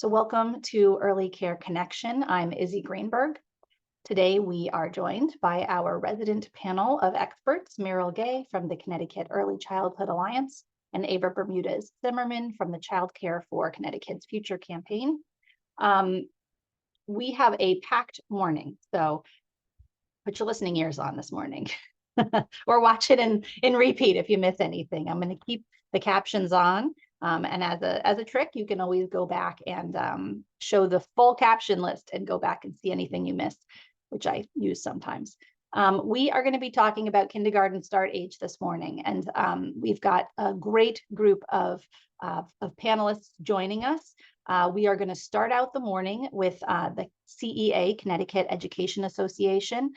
So welcome to Early Care Connection. I'm Izzy Greenberg. Today we are joined by our resident panel of experts, Meryl Gay from the Connecticut Early Childhood Alliance and Ava Bermudez-Zimmerman from the Child Care for Connecticut's Future campaign. We have a packed morning, so put your listening ears on this morning or watch it in repeat if you miss anything. I'm going to keep the captions on. And as a trick, you can always go back and show the full caption list and go back and see anything you missed, which I use sometimes. We are going to be talking about kindergarten start age this morning, and we've got a great group of panelists joining us. We are going to start out the morning with the CEA, Connecticut Education Association,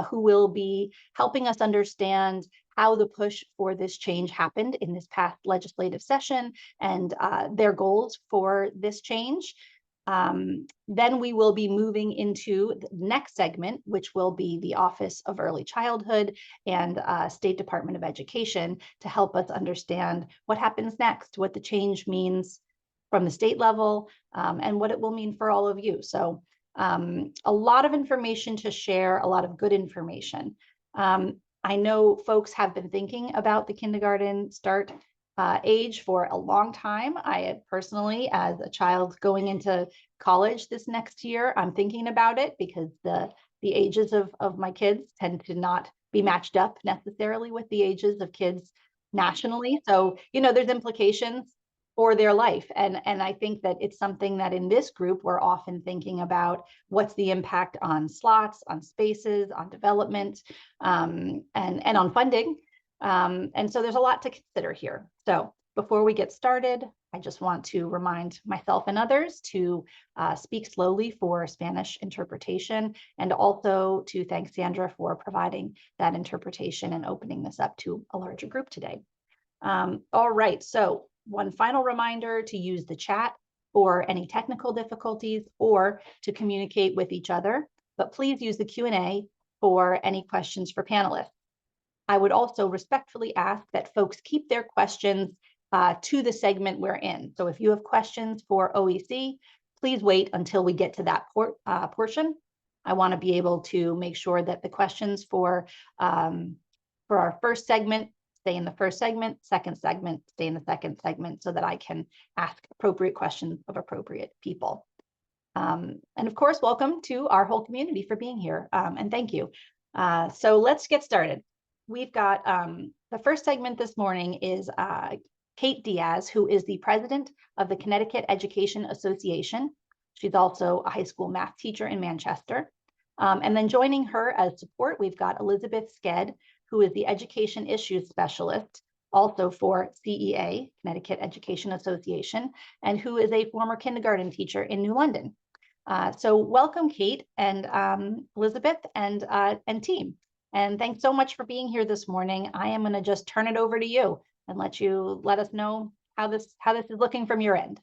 who will be helping us understand how the push for this change happened in this past legislative session and their goals for this change. Then we will be moving into the next segment, which will be the Office of Early Childhood and State Department of Education to help us understand what happens next, what the change means from the state level, and what it will mean for all of you. So a lot of information to share, a lot of good information. I know folks have been thinking about the kindergarten start age for a long time. I personally, as a child going into college this next year, I'm thinking about it because the ages of my kids tend to not be matched up necessarily with the ages of kids nationally. So, you know, there's implications for their life. And I think that it's something that in this group, we're often thinking about what's the impact on slots, on spaces, on development, and on funding. And so there's a lot to consider here. So before we get started, I just want to remind myself and others to speak slowly for Spanish interpretation, and also to thank Sandra for providing that interpretation and opening this up to a larger group today. All right, so one final reminder to use the chat for any technical difficulties or to communicate with each other, but please use the Q&A for any questions for panelists. I would also respectfully ask that folks keep their questions to the segment we're in. So if you have questions for OEC, please wait until we get to that portion. I want to be able to make sure that the questions for our first segment stay in the first segment, second segment, stay in the second segment, so that I can ask appropriate questions of appropriate people. And of course, welcome to our whole community for being here, and thank you. So let's get started. We've got the first segment this morning is Kate Diaz, who is the president of the Connecticut Education Association. She's also a high school math teacher in Manchester. And then joining her as support, we've got Elizabeth Sked, who is the Education Issues Specialist, also for CEA, Connecticut Education Association, and who is a former kindergarten teacher in New London. So welcome, Kate and Elizabeth and team. And thanks so much for being here this morning. I am going to just turn it over to you and let us know how this is looking from your end.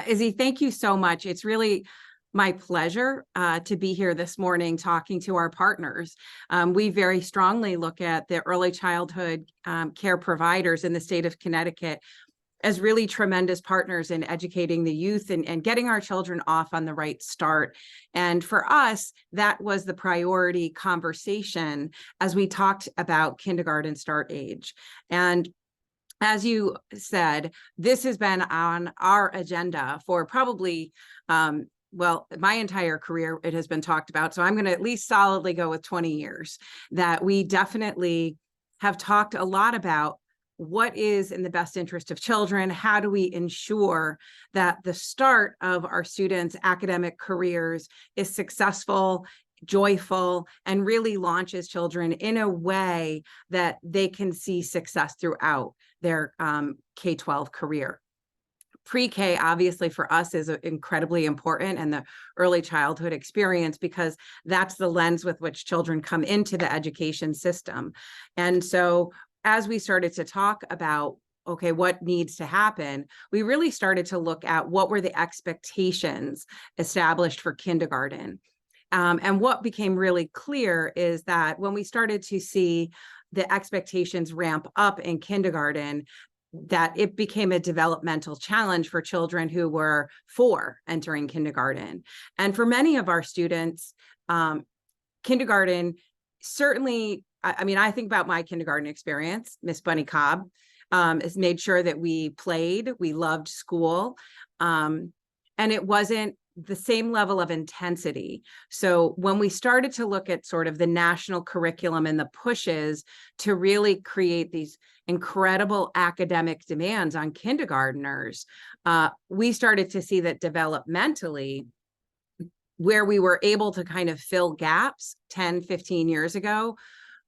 Izzy, thank you so much. It's really my pleasure to be here this morning talking to our partners. We very strongly look at the early childhood care providers in the state of Connecticut as really tremendous partners in educating the youth and getting our children off on the right start. And for us, that was the priority conversation as we talked about kindergarten start age. And as you said, this has been on our agenda for probably well, my entire career, it has been talked about. So I'm going to at least solidly go with 20 years that we definitely have talked a lot about what is in the best interest of children. How do we ensure that the start of our students' academic careers is successful, joyful, and really launches children in a way that they can see success throughout their K-12 career. Pre-K, obviously, for us is incredibly important, and the early childhood experience, because that's the lens with which children come into the education system. And so as we started to talk about, okay, what needs to happen, we really started to look at what were the expectations established for kindergarten. And what became really clear is that when we started to see the expectations ramp up in kindergarten, that it became a developmental challenge for children who were 4 entering kindergarten. And for many of our students, kindergarten certainly, I mean, I think about my kindergarten experience. Miss Bunny Cobb has made sure that we played, we loved school, and it wasn't the same level of intensity. So when we started to look at sort of the national curriculum and the pushes to really create these incredible academic demands on kindergartners, we started to see that developmentally, where we were able to kind of fill gaps 10, 15 years ago,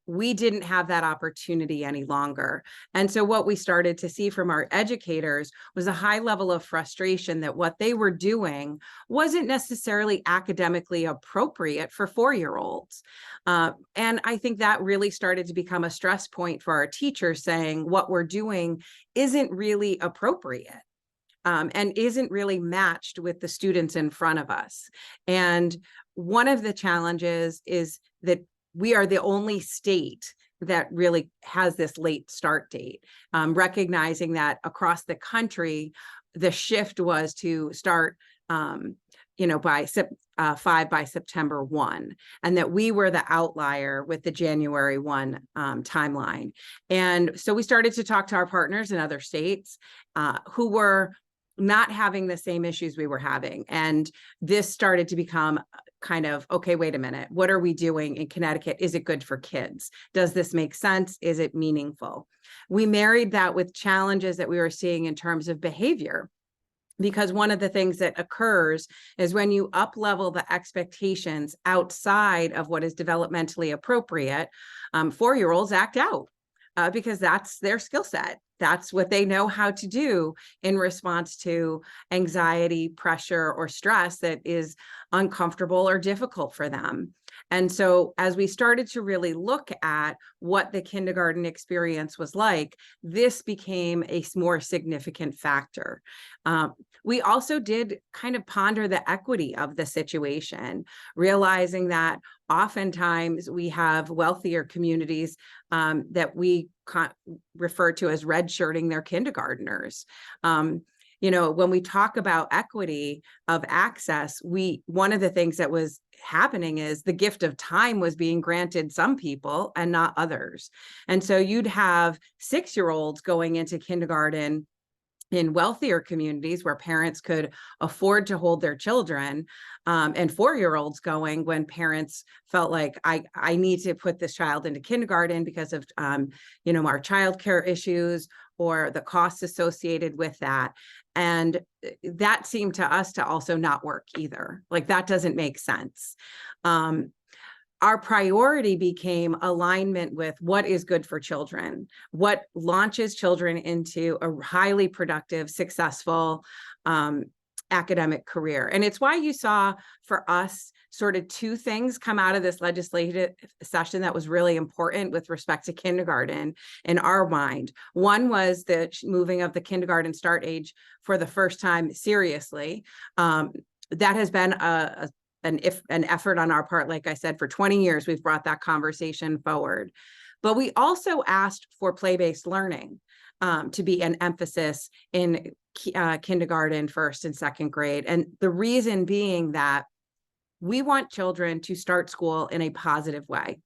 we didn't have that opportunity any longer. And so what we started to see from our educators was a high level of frustration that what they were doing wasn't necessarily academically appropriate for 4-year-olds. And I think that really started to become a stress point for our teachers, saying what we're doing isn't really appropriate. And isn't really matched with the students in front of us. And one of the challenges is that we are the only state that really has this late start date, recognizing that across the country, the shift was to start, by 5 by September 1, and that we were the outlier with the January 1 timeline. And so we started to talk to our partners in other states who were not having the same issues we were having. And this started to become kind of, okay, wait a minute, what are we doing in Connecticut? Is it good for kids? Does this make sense? Is it meaningful? We married that with challenges that we were seeing in terms of behavior. Because one of the things that occurs is when you up-level the expectations outside of what is developmentally appropriate, 4-year-olds act out because that's their skill set. That's what they know how to do in response to anxiety, pressure, or stress that is uncomfortable or difficult for them. And so as we started to really look at what the kindergarten experience was like, this became a more significant factor. We also did kind of ponder the equity of the situation, realizing that oftentimes we have wealthier communities that we refer to as redshirting their kindergartners. When we talk about equity of access, one of the things that was happening is the gift of time was being granted some people and not others. And so you'd have 6-year-olds going into kindergarten in wealthier communities where parents could afford to hold their children, and 4-year-olds going when parents felt like, I need to put this child into kindergarten because of our childcare issues or the costs associated with that. And that seemed to us to also not work either. Like, that doesn't make sense. Our priority became alignment with what is good for children, what launches children into a highly productive, successful academic career. And it's why you saw for us sort of 2 things come out of this legislative session that was really important with respect to kindergarten in our mind. One was the moving of the kindergarten start age for the first time seriously. That has been an effort on our part. Like I said, for 20 years, we've brought that conversation forward. But we also asked for play-based learning to be an emphasis in kindergarten, 1st and 2nd grade. And the reason being that we want children to start school in a positive way,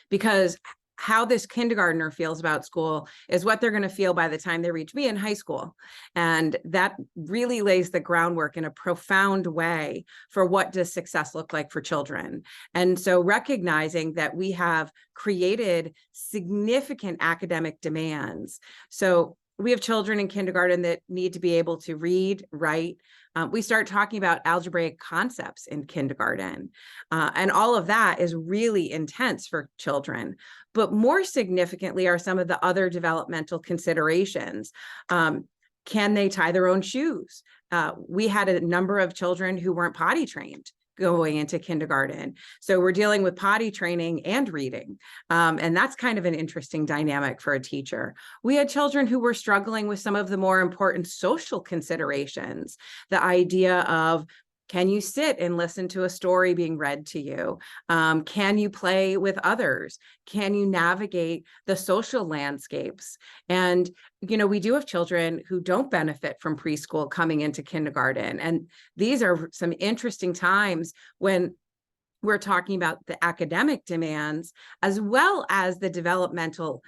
because how this kindergartner feels about school is what they're going to feel by the time they reach me in high school. And that really lays the groundwork in a profound way for what does success look like for children. And so recognizing that we have created significant academic demands. So we have children in kindergarten that need to be able to read, write. We start talking about algebraic concepts in kindergarten. And all of that is really intense for children. But more significantly are some of the other developmental considerations. Can they tie their own shoes? We had a number of children who weren't potty trained going into kindergarten. So we're dealing with potty training and reading. And that's kind of an interesting dynamic for a teacher. We had children who were struggling with some of the more important social considerations, the idea of Can you sit and listen to a story being read to you? Can you play with others? Can you navigate the social landscapes? And, we do have children who don't benefit from preschool coming into kindergarten. And these are some interesting times when we're talking about the academic demands as well as the developmental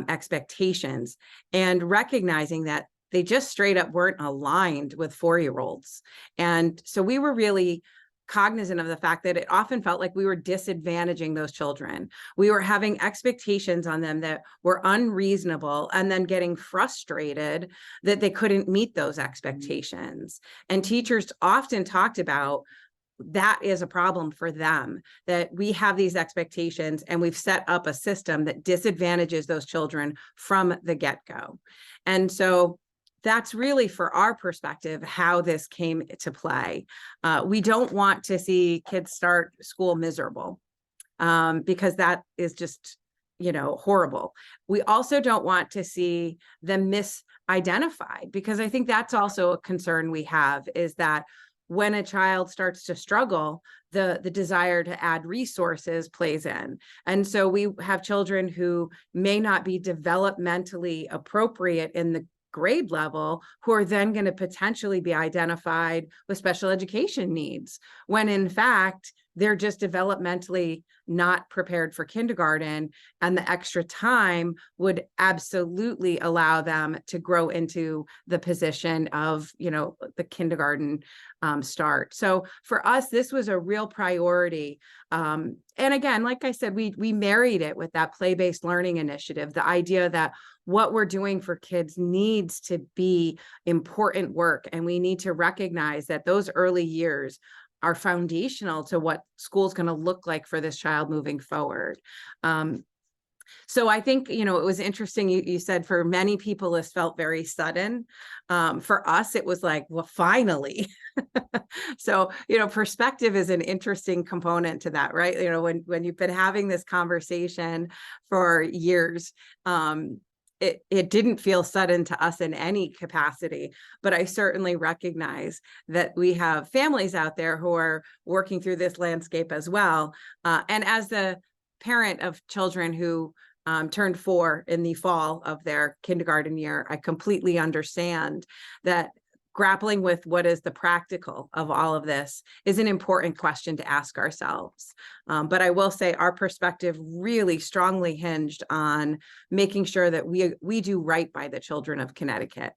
expectations, and recognizing that they just straight up weren't aligned with 4-year-olds. And so we were really cognizant of the fact that it often felt like we were disadvantaging those children. We were having expectations on them that were unreasonable, and then getting frustrated that they couldn't meet those expectations. And teachers often talked about that is a problem for them, that we have these expectations and we've set up a system that disadvantages those children from the get-go. And so that's really, for our perspective, how this came to play. We don't want to see kids start school miserable, because that is just, horrible. We also don't want to see them misidentified, because I think that's also a concern we have, is that when a child starts to struggle, the desire to add resources plays in. And so we have children who may not be developmentally appropriate in the grade level, who are then going to potentially be identified with special education needs, when in fact, they're just developmentally not prepared for kindergarten, and the extra time would absolutely allow them to grow into the position of, the kindergarten start. So for us, this was a real priority. And again, like I said, we married it with that play-based learning initiative, the idea that what we're doing for kids needs to be important work, and we need to recognize that those early years are foundational to what school's going to look like for this child moving forward. So I think, it was interesting. You said for many people, this felt very sudden. For us, it was like, well, finally. So, perspective is an interesting component to that, right? When you've been having this conversation for years, it didn't feel sudden to us in any capacity, but I certainly recognize that we have families out there who are working through this landscape as well. And as the parent of children who turned 4 in the fall of their kindergarten year, I completely understand that grappling with what is the practical of all of this is an important question to ask ourselves. But I will say our perspective really strongly hinged on making sure that we do right by the children of Connecticut.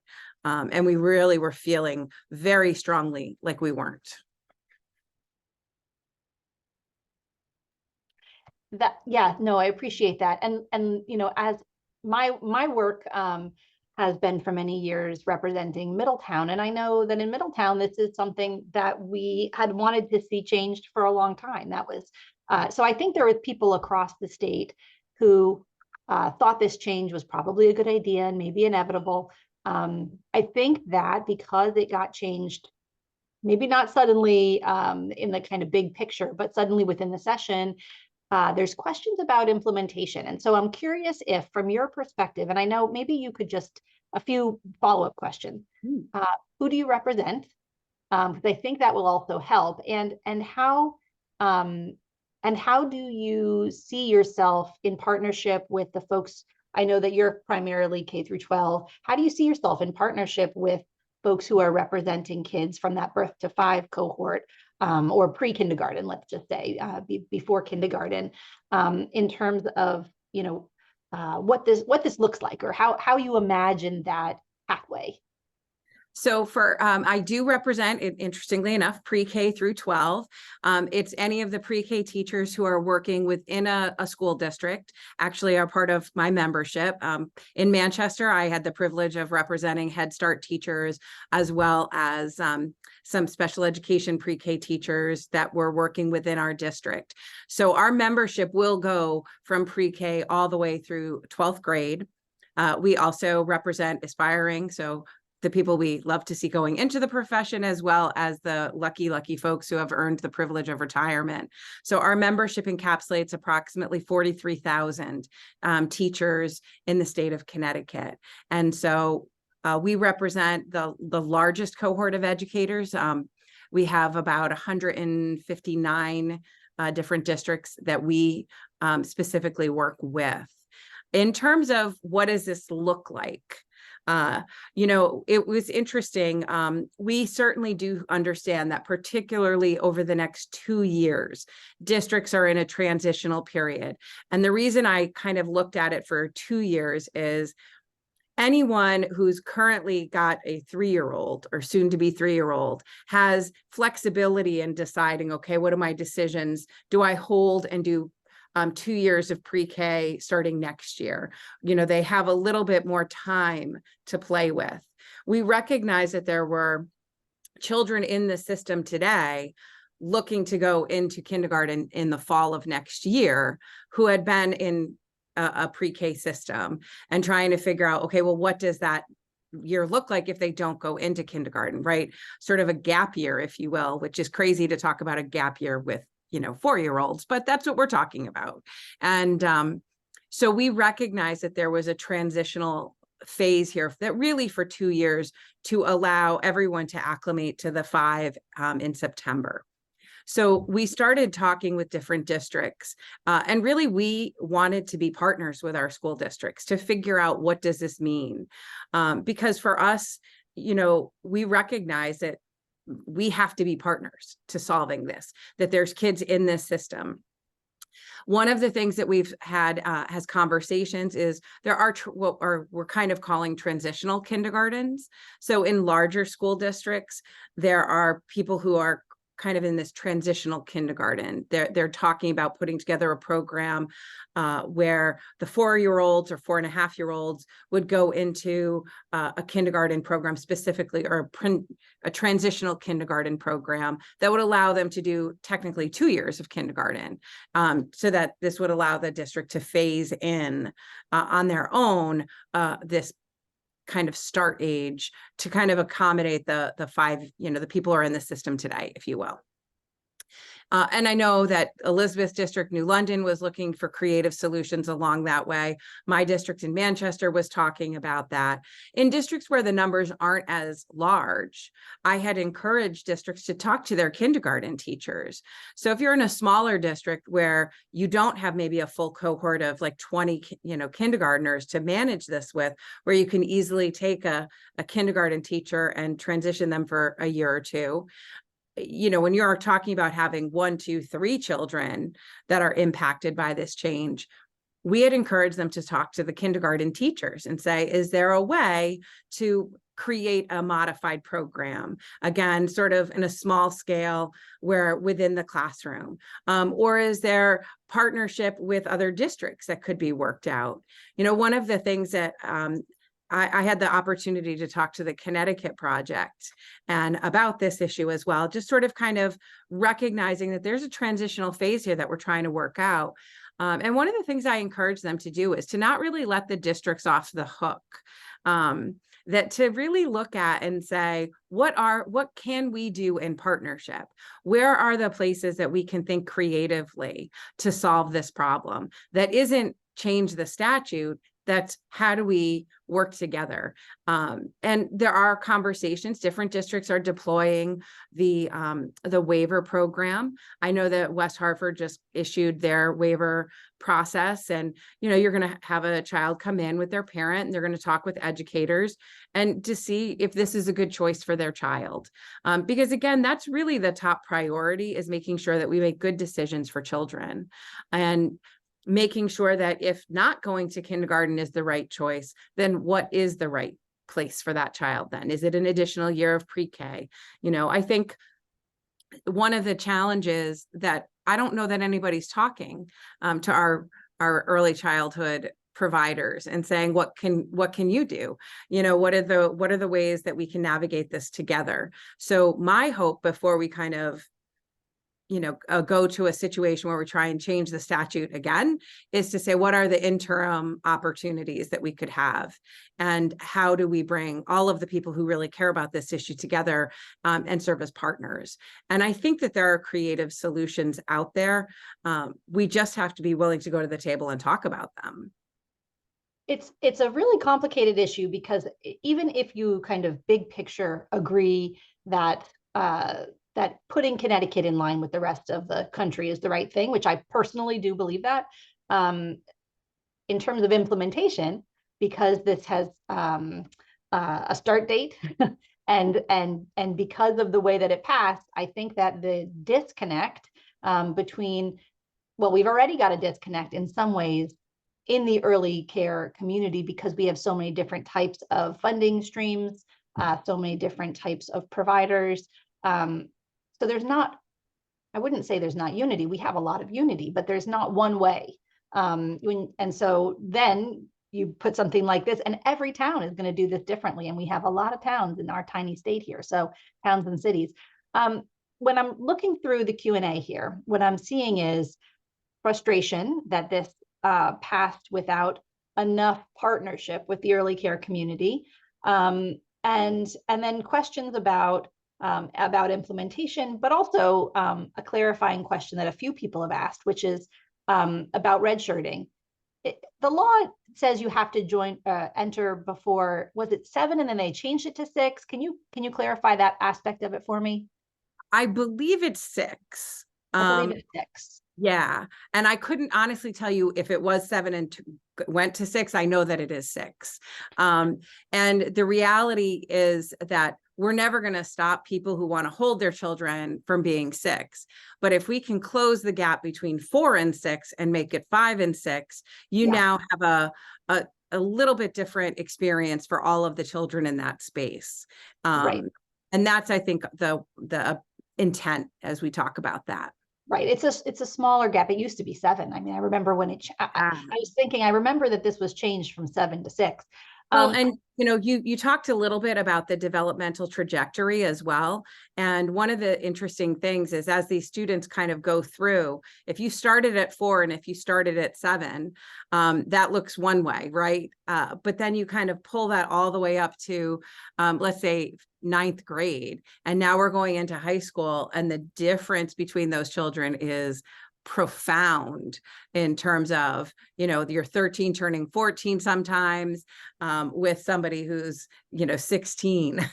And we really were feeling very strongly like we weren't. I appreciate that. And as my work has been for many years representing Middletown. And I know that in Middletown, this is something that we had wanted to see changed for a long time. That was, so I think there were people across the state who thought this change was probably a good idea and maybe inevitable. I think that because it got changed, maybe not suddenly in the kind of big picture, but suddenly within the session, there's questions about implementation. And so I'm curious if, from your perspective, and I know maybe you could just a few follow-up questions. Who do you represent? Because I think that will also help. And how do you see yourself in partnership with the folks? I know that you're primarily K through 12. How do you see yourself in partnership with folks who are representing kids from that birth to 5 cohort? Or pre-kindergarten, let's just say, before kindergarten, in terms of what this looks like, or how you imagine that pathway. So I do represent, interestingly enough, pre-K through 12. It's any of the pre-K teachers who are working within a school district, actually are part of my membership. In Manchester, I had the privilege of representing Head Start teachers, as well as some special education pre-K teachers that were working within our district. So our membership will go from pre-K all the way through 12th grade. We also represent aspiring, so the people we love to see going into the profession, as well as the lucky folks who have earned the privilege of retirement. So our membership encapsulates approximately 43,000 teachers in the state of Connecticut. And so we represent the largest cohort of educators. We have about 159 different districts that we specifically work with. In terms of what does this look like? It was interesting. We certainly do understand that particularly over the next 2 years, districts are in a transitional period. And the reason I kind of looked at it for 2 years is anyone who's currently got a 3-year-old or soon to be 3-year-old has flexibility in deciding, okay, what are my decisions? Do I hold and do 2 years of pre-K starting next year? They have a little bit more time to play with. We recognize that there were children in the system today looking to go into kindergarten in the fall of next year who had been in a pre-K system and trying to figure out, okay, well, what does that year look like if they don't go into kindergarten, right? Sort of a gap year, if you will, which is crazy to talk about a gap year with 4-year-olds, but that's what we're talking about. And so we recognize that there was a transitional phase here that really for 2 years to allow everyone to acclimate to the 5 in September. So we started talking with different districts, and really we wanted to be partners with our school districts to figure out what does this mean? Because for us, we recognize that we have to be partners to solving this, that there's kids in this system. One of the things that we've had as conversations is there are what we're kind of calling transitional kindergartens. So in larger school districts, there are people who are kind of in this transitional kindergarten. They're talking about putting together a program where the 4-year-olds or 4.5-year-olds would go into a kindergarten program specifically, or a transitional kindergarten program that would allow them to do technically 2 years of kindergarten, so that this would allow the district to phase in on their own this kind of start age to kind of accommodate the 5, the people who are in the system today, if you will. And I know that Elizabeth's district, New London, was looking for creative solutions along that way. My district in Manchester was talking about that. In districts where the numbers aren't as large, I had encouraged districts to talk to their kindergarten teachers. So if you're in a smaller district where you don't have maybe a full cohort of like 20, kindergartners to manage this with, where you can easily take a kindergarten teacher and transition them for a year or two, when you're talking about having 1, 2, 3 children that are impacted by this change, we had encouraged them to talk to the kindergarten teachers and say, is there a way to create a modified program, again, sort of in a small scale where within the classroom, or is there partnership with other districts that could be worked out? One of the things that I had the opportunity to talk to the Connecticut project and about this issue as well, just sort of kind of recognizing that there's a transitional phase here that we're trying to work out. And one of the things I encourage them to do is to not really let the districts off the hook, that to really look at and say, what can we do in partnership? Where are the places that we can think creatively to solve this problem that isn't change the statute? That's how do we work together? And there are conversations. Different districts are deploying the waiver program. I know that West Hartford just issued their waiver process, and you're going to have a child come in with their parent, and they're going to talk with educators and to see if this is a good choice for their child. Because again, that's really the top priority, is making sure that we make good decisions for children, and making sure that if not going to kindergarten is the right choice, then what is the right place for that child then? Is it an additional year of pre-K? I think one of the challenges that I don't know that anybody's talking to our early childhood providers and saying, what can you do? What are the ways that we can navigate this together? So my hope before we kind of go to a situation where we try and change the statute again is to say, what are the interim opportunities that we could have? And how do we bring all of the people who really care about this issue together and serve as partners? And I think that there are creative solutions out there. We just have to be willing to go to the table and talk about them. It's a really complicated issue, because even if you kind of big picture agree that that putting Connecticut in line with the rest of the country is the right thing, which I personally do believe that. In terms of implementation, because this has a start date and because of the way that it passed, I think that the disconnect between, well, we've already got a disconnect in some ways in the early care community because we have so many different types of funding streams, so many different types of providers. So there's not, I wouldn't say there's not unity. We have a lot of unity, but there's not one way. And so then you put something like this, and every town is going to do this differently. And we have a lot of towns in our tiny state here, so towns and cities. When I'm looking through the Q&A here, what I'm seeing is frustration that this passed without enough partnership with the early care community, and then questions about implementation, but also a clarifying question that a few people have asked, which is about redshirting. The law says you have to enter before, was it 7 and then they changed it to 6? Can you clarify that aspect of it for me? I believe it's 6. I believe it's 6. Yeah. And I couldn't honestly tell you if it was 7 and went to 6. I know that it is 6. And the reality is that we're never going to stop people who want to hold their children from being 6. But if we can close the gap between 4 and 6 and make it 5 and 6, you now have a little bit different experience for all of the children in that space. Right. And that's, I think, the intent as we talk about that. Right. It's a smaller gap. It used to be 7. I mean, I remember when I was thinking, I remember that this was changed from 7 to 6. Well, and you talked a little bit about the developmental trajectory as well. And one of the interesting things is as these students kind of go through, if you started at 4 and if you started at 7, that looks one way, right? But then you kind of pull that all the way up to, let's say, 9th grade. And now we're going into high school, and the difference between those children is profound in terms of, you're 13 turning 14 sometimes, with somebody who's, 16.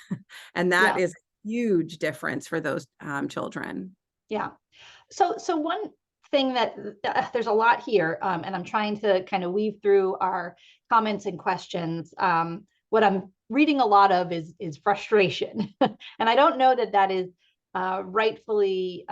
And that is a huge difference for those children. Yeah. So one thing that there's a lot here, and I'm trying to kind of weave through our comments and questions. What I'm reading a lot of is frustration. And I don't know that is rightfully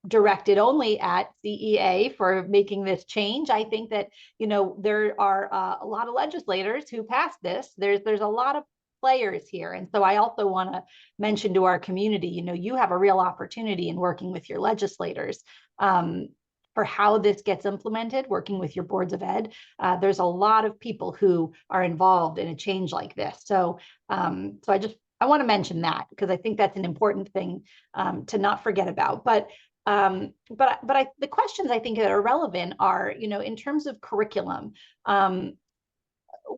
directed only at CEA for making this change. I think that, there are a lot of legislators who passed this. There's a lot of players here. And so I also want to mention to our community, you have a real opportunity in working with your legislators for how this gets implemented, working with your boards of ed. There's a lot of people who are involved in a change like this. So, I want to mention that because I think that's an important thing to not forget about. But the questions I think that are relevant are, in terms of curriculum,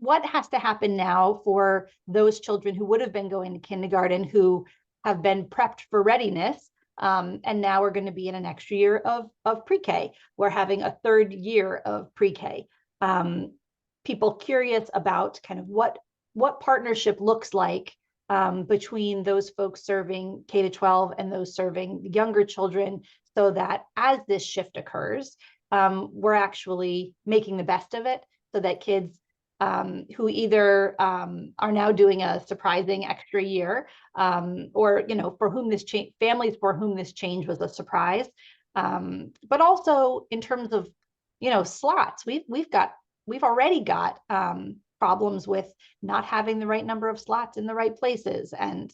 what has to happen now for those children who would have been going to kindergarten, who have been prepped for readiness, and now we're going to be in an extra year of pre-K. We're having a 3rd year of pre-K. People curious about kind of what partnership looks like between those folks serving K-12 and those serving younger children, so that as this shift occurs, we're actually making the best of it, so that kids who either are now doing a surprising extra year, or for whom this families for whom this change was a surprise, but also in terms of slots, we've already got problems with not having the right number of slots in the right places, and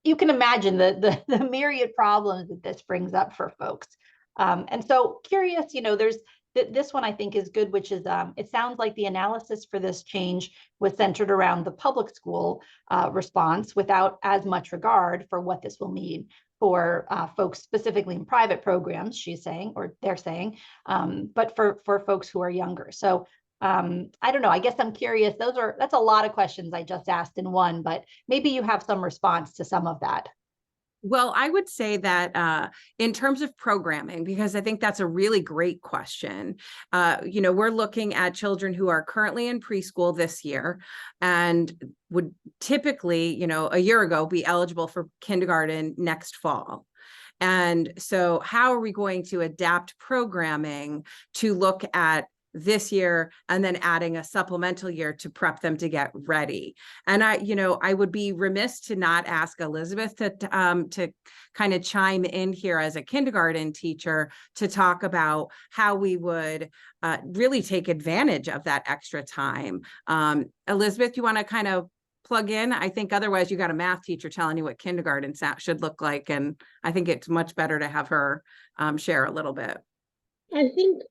you can imagine the myriad problems that this brings up for folks. And so curious, there's this one I think is good, which is it sounds like the analysis for this change was centered around the public school response without as much regard for what this will mean for folks specifically in private programs, she's saying, or they're saying, but for folks who are younger. So I don't know, I guess I'm curious, that's a lot of questions I just asked in one, but maybe you have some response to some of that. Well, I would say that in terms of programming, because I think that's a really great question. We're looking at children who are currently in preschool this year and would typically, a year ago, be eligible for kindergarten next fall. And so how are we going to adapt programming to look at this year and then adding a supplemental year to prep them to get ready? And I would be remiss to not ask Elizabeth to kind of chime in here as a kindergarten teacher to talk about how we would really take advantage of that extra time. Elizabeth, you want to kind of plug in? I think otherwise you got a math teacher telling you what kindergarten should look like. And I think it's much better to have her share a little bit. I think,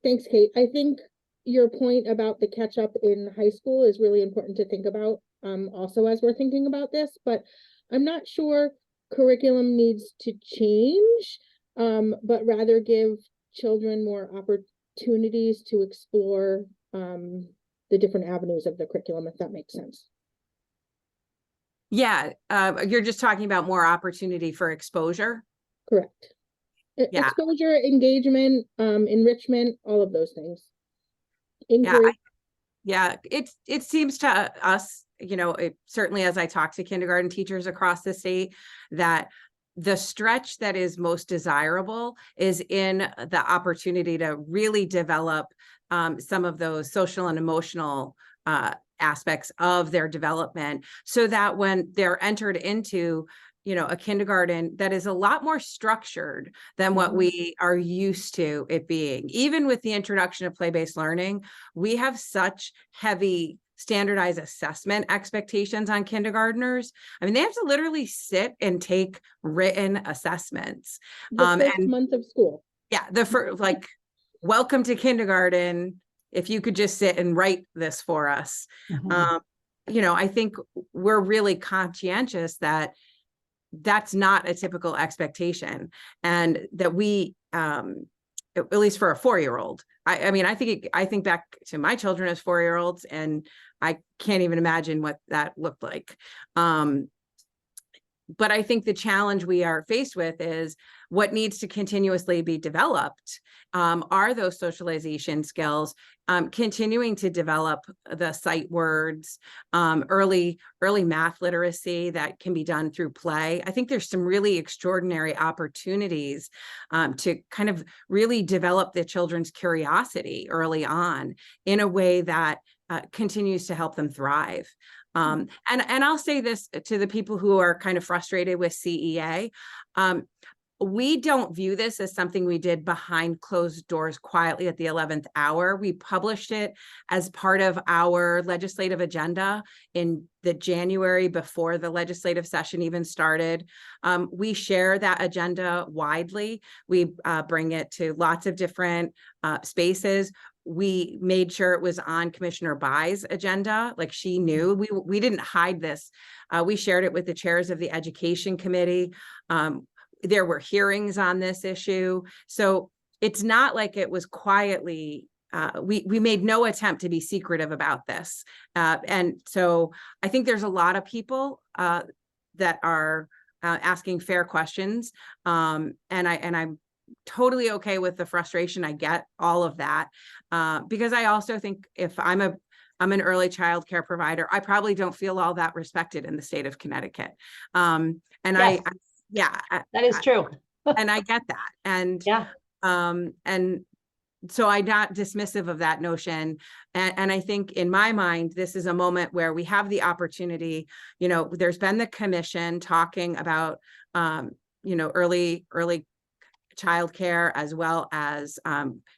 thanks, Kate. I think your point about the catch up in high school is really important to think about also as we're thinking about this, but I'm not sure curriculum needs to change, but rather give children more opportunities to explore the different avenues of the curriculum, if that makes sense. Yeah, you're just talking about more opportunity for exposure. Correct. Yeah. Exposure, engagement, enrichment, all of those things. Inquiry. Yeah, it seems to us, certainly as I talk to kindergarten teachers across the state, that the stretch that is most desirable is in the opportunity to really develop some of those social and emotional aspects of their development, so that when they're entered into a kindergarten that is a lot more structured than what we are used to it being. Even with the introduction of play-based learning, we have such heavy standardized assessment expectations on kindergartners. I mean, they have to literally sit and take written assessments. The first month of school. Yeah, the first, like, welcome to kindergarten. If you could just sit and write this for us. I think we're really conscientious that that's not a typical expectation, and that we, at least for a 4-year-old, I think back to my children as 4-year-olds, and I can't even imagine what that looked like. But I think the challenge we are faced with is what needs to continuously be developed are those socialization skills, continuing to develop the sight words, early math literacy that can be done through play. I think there's some really extraordinary opportunities to kind of really develop the children's curiosity early on in a way that continues to help them thrive. And I'll say this to the people who are kind of frustrated with CEA. We don't view this as something we did behind closed doors quietly at the 11th hour. We published it as part of our legislative agenda in the January before the legislative session even started. We share that agenda widely. We bring it to lots of different spaces. We made sure it was on Commissioner Bai's agenda. Like, she knew we didn't hide this. We shared it with the chairs of the Education Committee. There were hearings on this issue. So it's not like it was quietly, we made no attempt to be secretive about this. And so I think there's a lot of people that are asking fair questions. And I'm totally okay with the frustration. I get all of that. Because I also think if I'm an early child care provider, I probably don't feel all that respected in the state of Connecticut. And yes. That is true. And I get that. And and so I'm not dismissive of that notion. And I think in my mind, this is a moment where we have the opportunity. There's been the commission talking about early childcare, as well as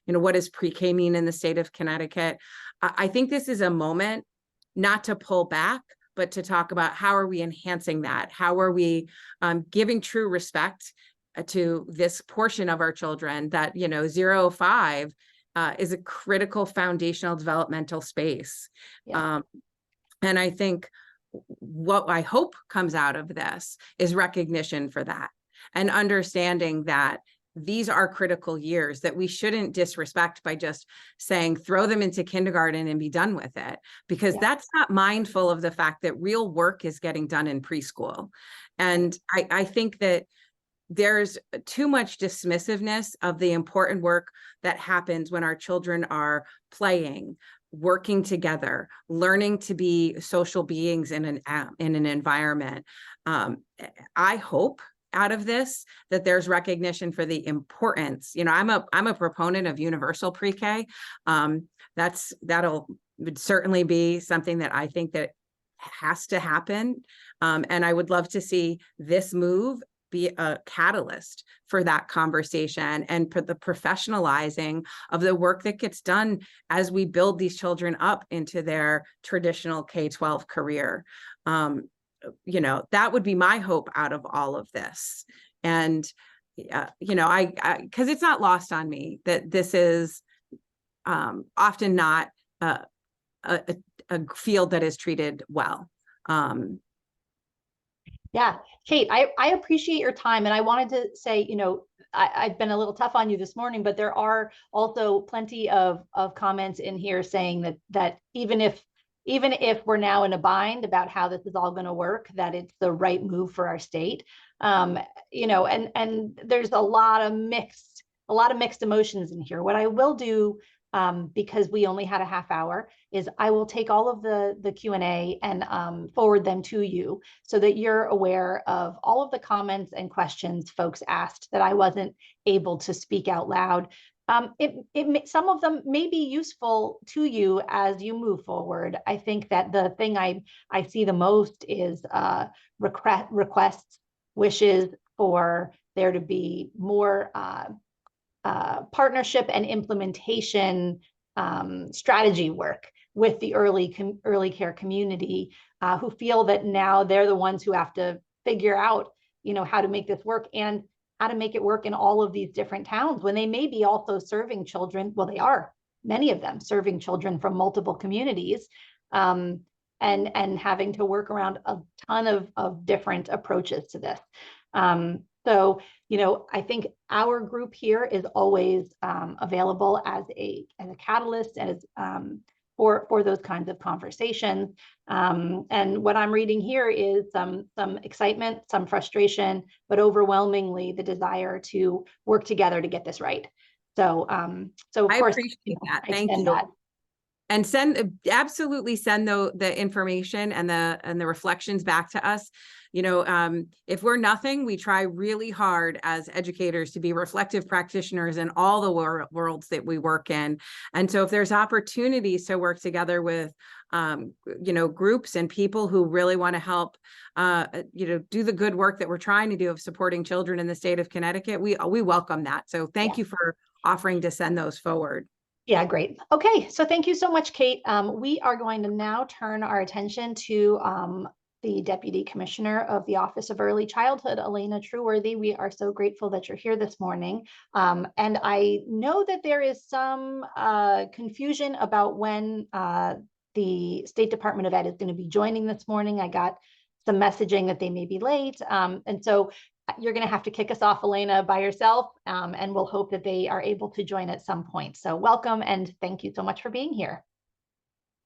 what does pre-K mean in the state of Connecticut. I think this is a moment not to pull back, but to talk about how are we enhancing that? How are we giving true respect to this portion of our children that, 0-5 is a critical foundational developmental space. And I think what I hope comes out of this is recognition for that, and understanding that these are critical years that we shouldn't disrespect by just saying, throw them into kindergarten and be done with it, because that's not mindful of the fact that real work is getting done in preschool. And I think that there's too much dismissiveness of the important work that happens when our children are playing, working together, learning to be social beings in an environment. I hope out of this that there's recognition for the importance. You know, I'm a proponent of universal pre-K. That'll would certainly be something that I think that has to happen. And I would love to see this move be a catalyst for that conversation and for the professionalizing of the work that gets done as we build these children up into their traditional K-12 career. You know, that would be my hope out of all of this. And, you know, because it's not lost on me that this is often not a field that is treated well. Yeah, Kate, I appreciate your time. And I wanted to say, you know, I've been a little tough on you this morning, but there are also plenty of comments in here saying that even if we're now in a bind about how this is all going to work, that it's the right move for our state. You know, and there's a lot of mixed emotions in here. What I will do, because we only had a half hour, is I will take all of the Q&A and forward them to you so that you're aware of all of the comments and questions folks asked that I wasn't able to speak out loud. Some of them may be useful to you as you move forward. I think that the thing I see the most is requests, wishes for there to be more partnership and implementation strategy work with the early care community, who feel that now they're the ones who have to figure out, you know, how to make this work and how to make it work in all of these different towns when they may be also serving children. Well, they are, many of them, serving children from multiple communities, and having to work around a ton of different approaches to this. So, you know, I think our group here is always available as a catalyst and as for those kinds of conversations. And what I'm reading here is some excitement, some frustration, but overwhelmingly the desire to work together to get this right. So, of I course, appreciate that. I Thank extend you. that. And absolutely send the information and the reflections back to us. You know, if we're nothing, we try really hard as educators to be reflective practitioners in all the worlds that we work in. And so if there's opportunities to work together with, you know, groups and people who really want to help, you know, do the good work that we're trying to do of supporting children in the state of Connecticut, we welcome that. So thank you for offering to send those forward. Yeah, great. Okay, so thank you so much, Kate. We are going to now turn our attention to the Deputy Commissioner of the Office of Early Childhood, Elena Trueworthy. We are so grateful that you're here this morning. And I know that there is some confusion about when the State Department of Ed is going to be joining this morning. I got some messaging that they may be late. And so you're going to have to kick us off, Elena, by yourself, and we'll hope that they are able to join at some point. So welcome, and thank you so much for being here.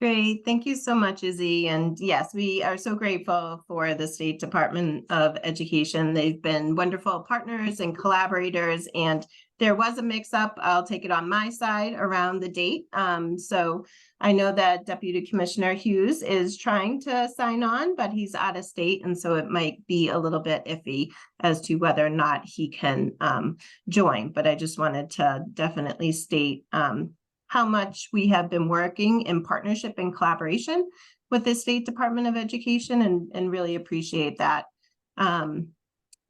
Great. Thank you so much, Izzy. And yes, we are so grateful for the State Department of Education. They've been wonderful partners and collaborators, and there was a mix-up. I'll take it on my side around the date. So I know that Deputy Commissioner Hughes is trying to sign on, but he's out of state, and so it might be a little bit iffy as to whether or not he can join. But I just wanted to definitely state how much we have been working in partnership and collaboration with the State Department of Education, and really appreciate that.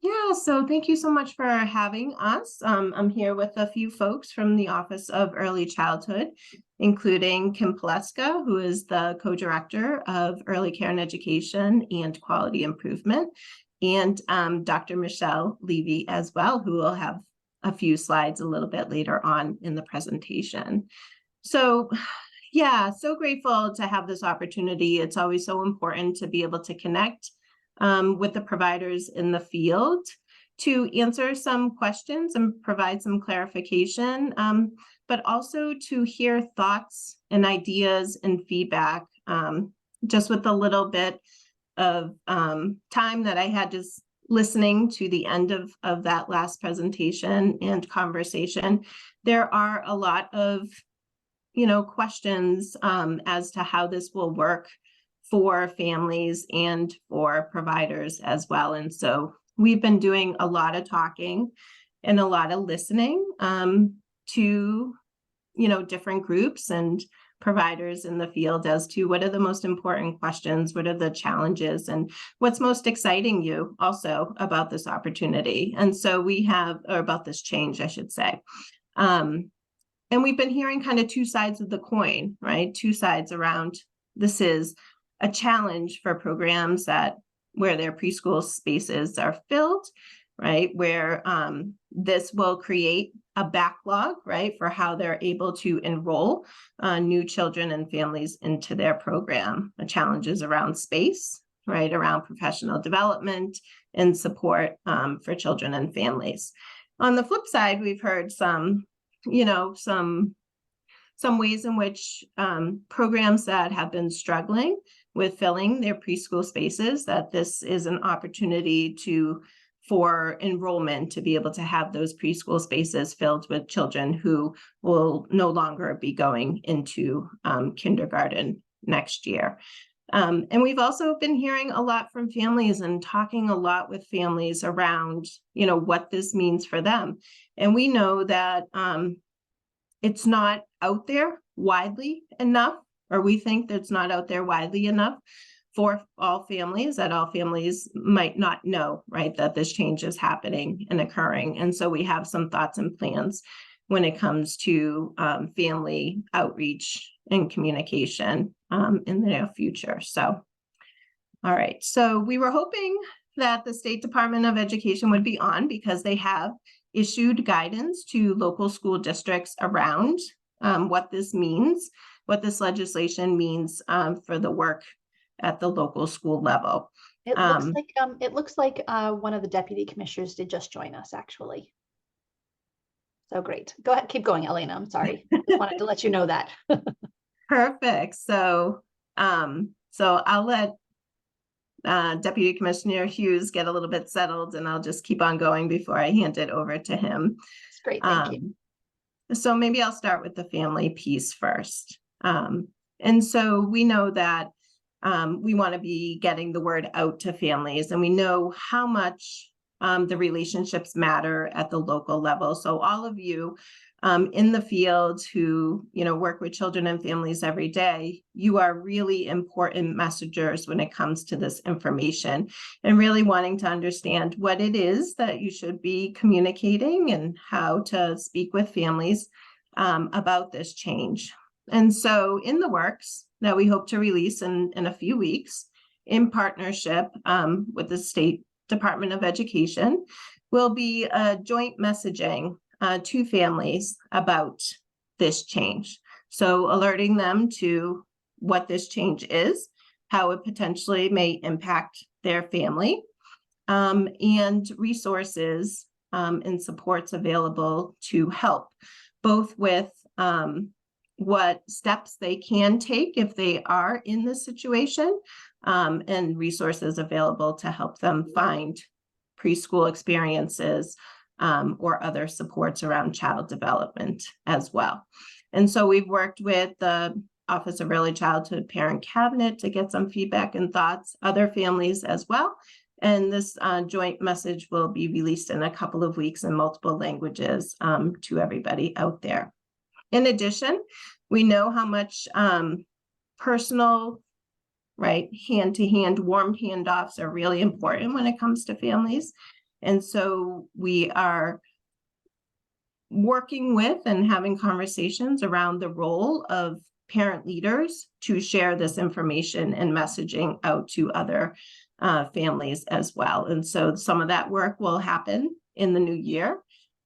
Yeah, so thank you so much for having us. I'm here with a few folks from the Office of Early Childhood, including Kim Pileska, who is the co-director of Early Care and Education and Quality Improvement, and Dr. Michelle Levy as well, who will have a few slides a little bit later on in the presentation. So yeah, so grateful to have this opportunity. It's always so important to be able to connect with the providers in the field to answer some questions and provide some clarification, but also to hear thoughts and ideas and feedback, just with a little bit of time that I had just listening to the end of that last presentation and conversation. There are a lot of, questions as to how this will work for families and for providers as well. And so we've been doing a lot of talking and a lot of listening to, different groups and providers in the field as to what are the most important questions, what are the challenges, and what's most exciting you also about this opportunity. And so we have, or about this change, I should say. And we've been hearing kind of two sides of the coin, right? Two sides around this is a challenge for programs where their preschool spaces are filled, right? Where this will create a backlog, right, for how they're able to enroll new children and families into their program. The challenges around space, right, around professional development and support for children and families. On the flip side, we've heard some ways in which programs that have been struggling with filling their preschool spaces, that this is an opportunity for enrollment to be able to have those preschool spaces filled with children who will no longer be going into kindergarten next year. And we've also been hearing a lot from families and talking a lot with families around, what this means for them. And we know that it's not out there widely enough, or we think that it's not out there widely enough for all families, that all families might not know, right, that this change is happening and occurring. And so we have some thoughts and plans when it comes to family outreach and communication in the near future. So, all right. So we were hoping that the State Department of Education would be on, because they have issued guidance to local school districts around what this means, what this legislation means for the work at the local school level. It looks like one of the deputy commissioners did just join us, actually. So great. Go ahead, keep going, Elena. I'm sorry. Just wanted to let you know that. Perfect. So, I'll let Deputy Commissioner Hughes get a little bit settled, and I'll just keep on going before I hand it over to him. It's great. Thank you. So maybe I'll start with the family piece first. And so we know that we want to be getting the word out to families, and we know how much the relationships matter at the local level. So all of you in the field who, work with children and families every day, you are really important messengers when it comes to this information, and really wanting to understand what it is that you should be communicating and how to speak with families about this change. And so in the works that we hope to release in a few weeks, in partnership with the State Department of Education, will be a joint messaging to families about this change. So alerting them to what this change is, how it potentially may impact their family, and resources and supports available to help, both with what steps they can take if they are in this situation, and resources available to help them find preschool experiences or other supports around child development as well. And so we've worked with the Office of Early Childhood Parent Cabinet to get some feedback and thoughts, other families as well. And this joint message will be released in a couple of weeks in multiple languages to everybody out there. In addition, we know how much personal, right, hand-to-hand, warm handoffs are really important when it comes to families. And so we are working with and having conversations around the role of parent leaders to share this information and messaging out to other families as well. And so some of that work will happen in the new year,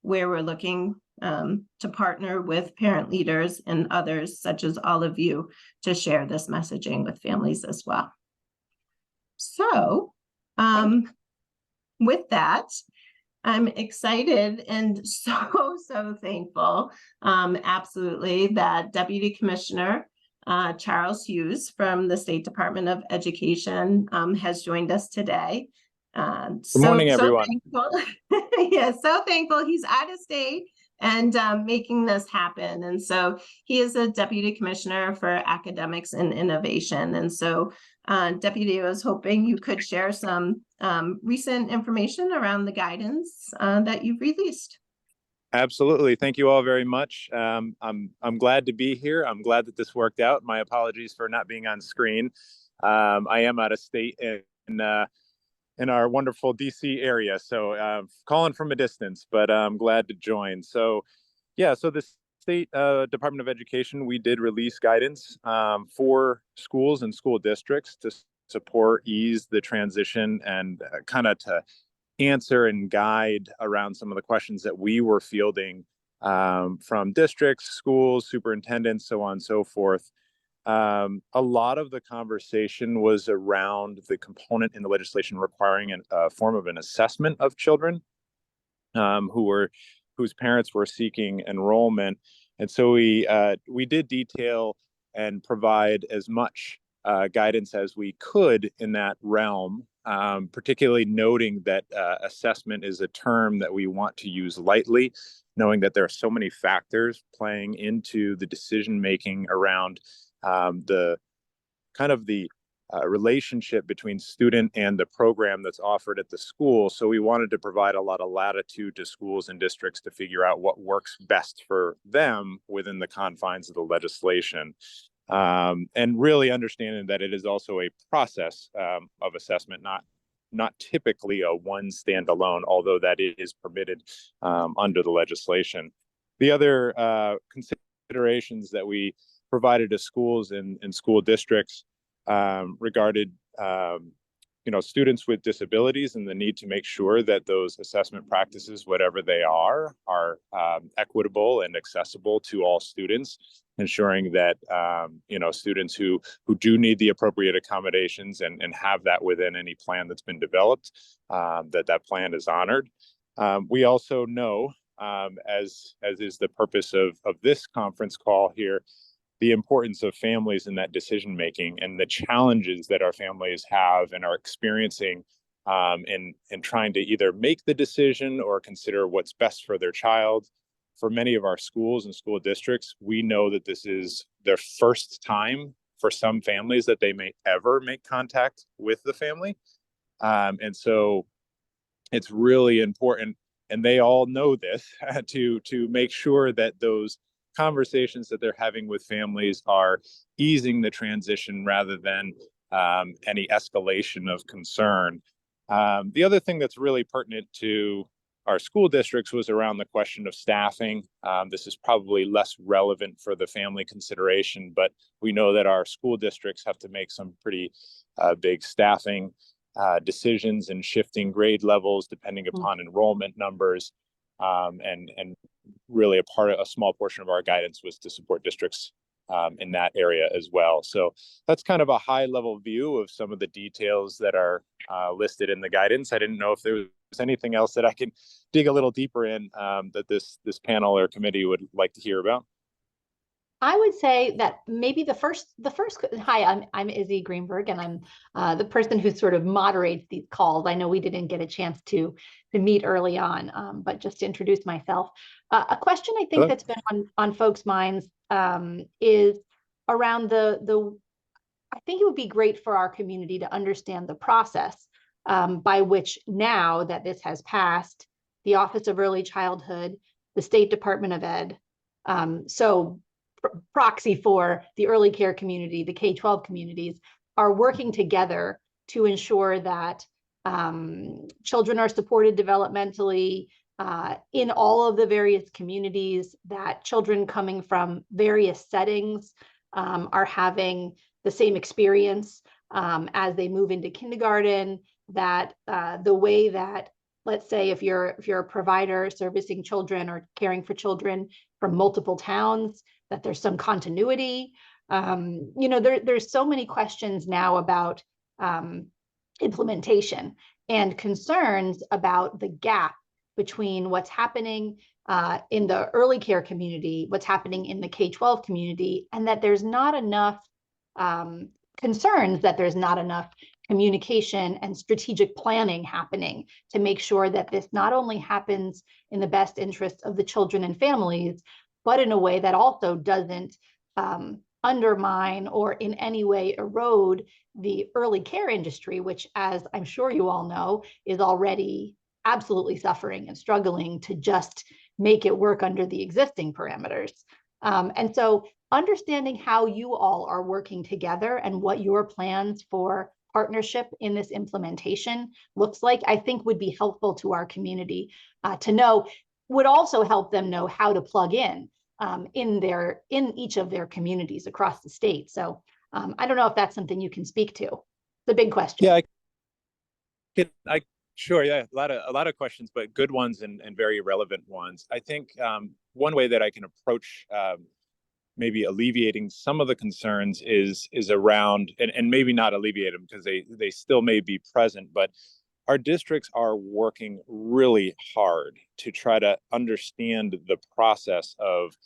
where we're looking to partner with parent leaders and others, such as all of you, to share this messaging with families as well. So with that, I'm excited and so thankful, absolutely, that Deputy Commissioner Charles Hughes from the State Department of Education has joined us today. Good morning, everyone. Thankful. Yeah, so thankful he's out of state and making this happen. And so he is a Deputy Commissioner for Academics and Innovation. And so Deputy, I was hoping you could share some recent information around the guidance that you've released. Absolutely. Thank you all very much. I'm glad to be here. I'm glad that this worked out. My apologies for not being on screen. I am out of state in our wonderful DC area, so calling from a distance, but I'm glad to join. So yeah, so the State Department of Education, we did release guidance for schools and school districts to ease the transition and kind of to answer and guide around some of the questions that we were fielding from districts, schools, superintendents, so on and so forth. A lot of the conversation was around the component in the legislation requiring a form of an assessment of children whose parents were seeking enrollment. And so we did detail and provide as much guidance as we could in that realm, particularly noting that assessment is a term that we want to use lightly, knowing that there are so many factors playing into the decision-making around the relationship between student and the program that's offered at the school. So we wanted to provide a lot of latitude to schools and districts to figure out what works best for them within the confines of the legislation. And really understanding that it is also a process of assessment, not typically a one standalone, although that is permitted under the legislation. The other considerations that we provided to schools and school districts regarded students with disabilities and the need to make sure that those assessment practices, whatever they are equitable and accessible to all students, ensuring that students who do need the appropriate accommodations and have that within any plan that's been developed, that plan is honored. We also know, as is the purpose of this conference call here, the importance of families in that decision making and the challenges that our families have and are experiencing in trying to either make the decision or consider what's best for their child. For many of our schools and school districts, we know that this is their first time for some families that they may ever make contact with the family. And so it's really important, and they all know this, to make sure that those conversations that they're having with families are easing the transition rather than any escalation of concern. The other thing that's really pertinent to our school districts was around the question of staffing. This is probably less relevant for the family consideration, but we know that our school districts have to make some pretty big staffing decisions and shifting grade levels depending upon enrollment numbers. And really a small portion of our guidance was to support districts in that area as well. So that's kind of a high level view of some of the details that are listed in the guidance. I didn't know if there was anything else that I can dig a little deeper in that this panel or committee would like to hear about. I would say that maybe the first. Hi, I'm Izzy Greenberg, and I'm the person who sort of moderates these calls. I know we didn't get a chance to meet early on, but just to introduce myself, a question I think that's been on folks' minds is around the. I think it would be great for our community to understand the process by which, now that this has passed, the Office of Early Childhood, the State Department of Ed, so proxy for the early care community, the K-12 communities, are working together to ensure that children are supported developmentally in all of the various communities, that children coming from various settings are having the same experience as they move into kindergarten, that the way that, let's say, if you're a provider servicing children or caring for children from multiple towns, that there's some continuity. There's so many questions now about implementation and concerns about the gap between what's happening in the early care community, what's happening in the K-12 community, and that there's not enough concerns that there's not enough communication and strategic planning happening to make sure that this not only happens in the best interest of the children and families, but in a way that also doesn't undermine or in any way erode the early care industry, which, as I'm sure you all know, is already absolutely suffering and struggling to just make it work under the existing parameters. And so understanding how you all are working together and what your plans for partnership in this implementation looks like, I think would be helpful to our community to know, would also help them know how to plug in each of their communities across the state. So I don't know if that's something you can speak to. The big question. Yeah, sure. Yeah, a lot of questions, but good ones and very relevant ones. I think one way that I can approach maybe alleviating some of the concerns is around, and maybe not alleviate them because they still may be present, but our districts are working really hard to try to understand the process of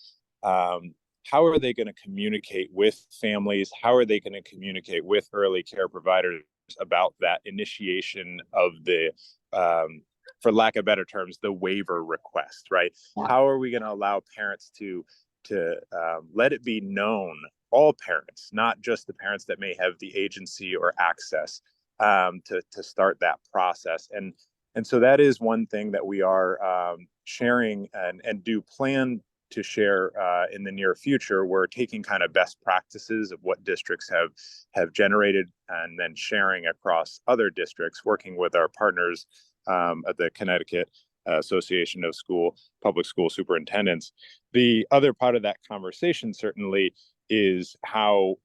how are they going to communicate with families? How are they going to communicate with early care providers about that initiation of the, for lack of better terms, the waiver request, right? Yeah. How are we going to allow parents to let it be known, all parents, not just the parents that may have the agency or access, to start that process. And so that is one thing that we are sharing and do plan to share in the near future. We're taking kind of best practices of what districts have generated and then sharing across other districts, working with our partners at the Connecticut Association of Public School Superintendents. The other part of that conversation certainly is how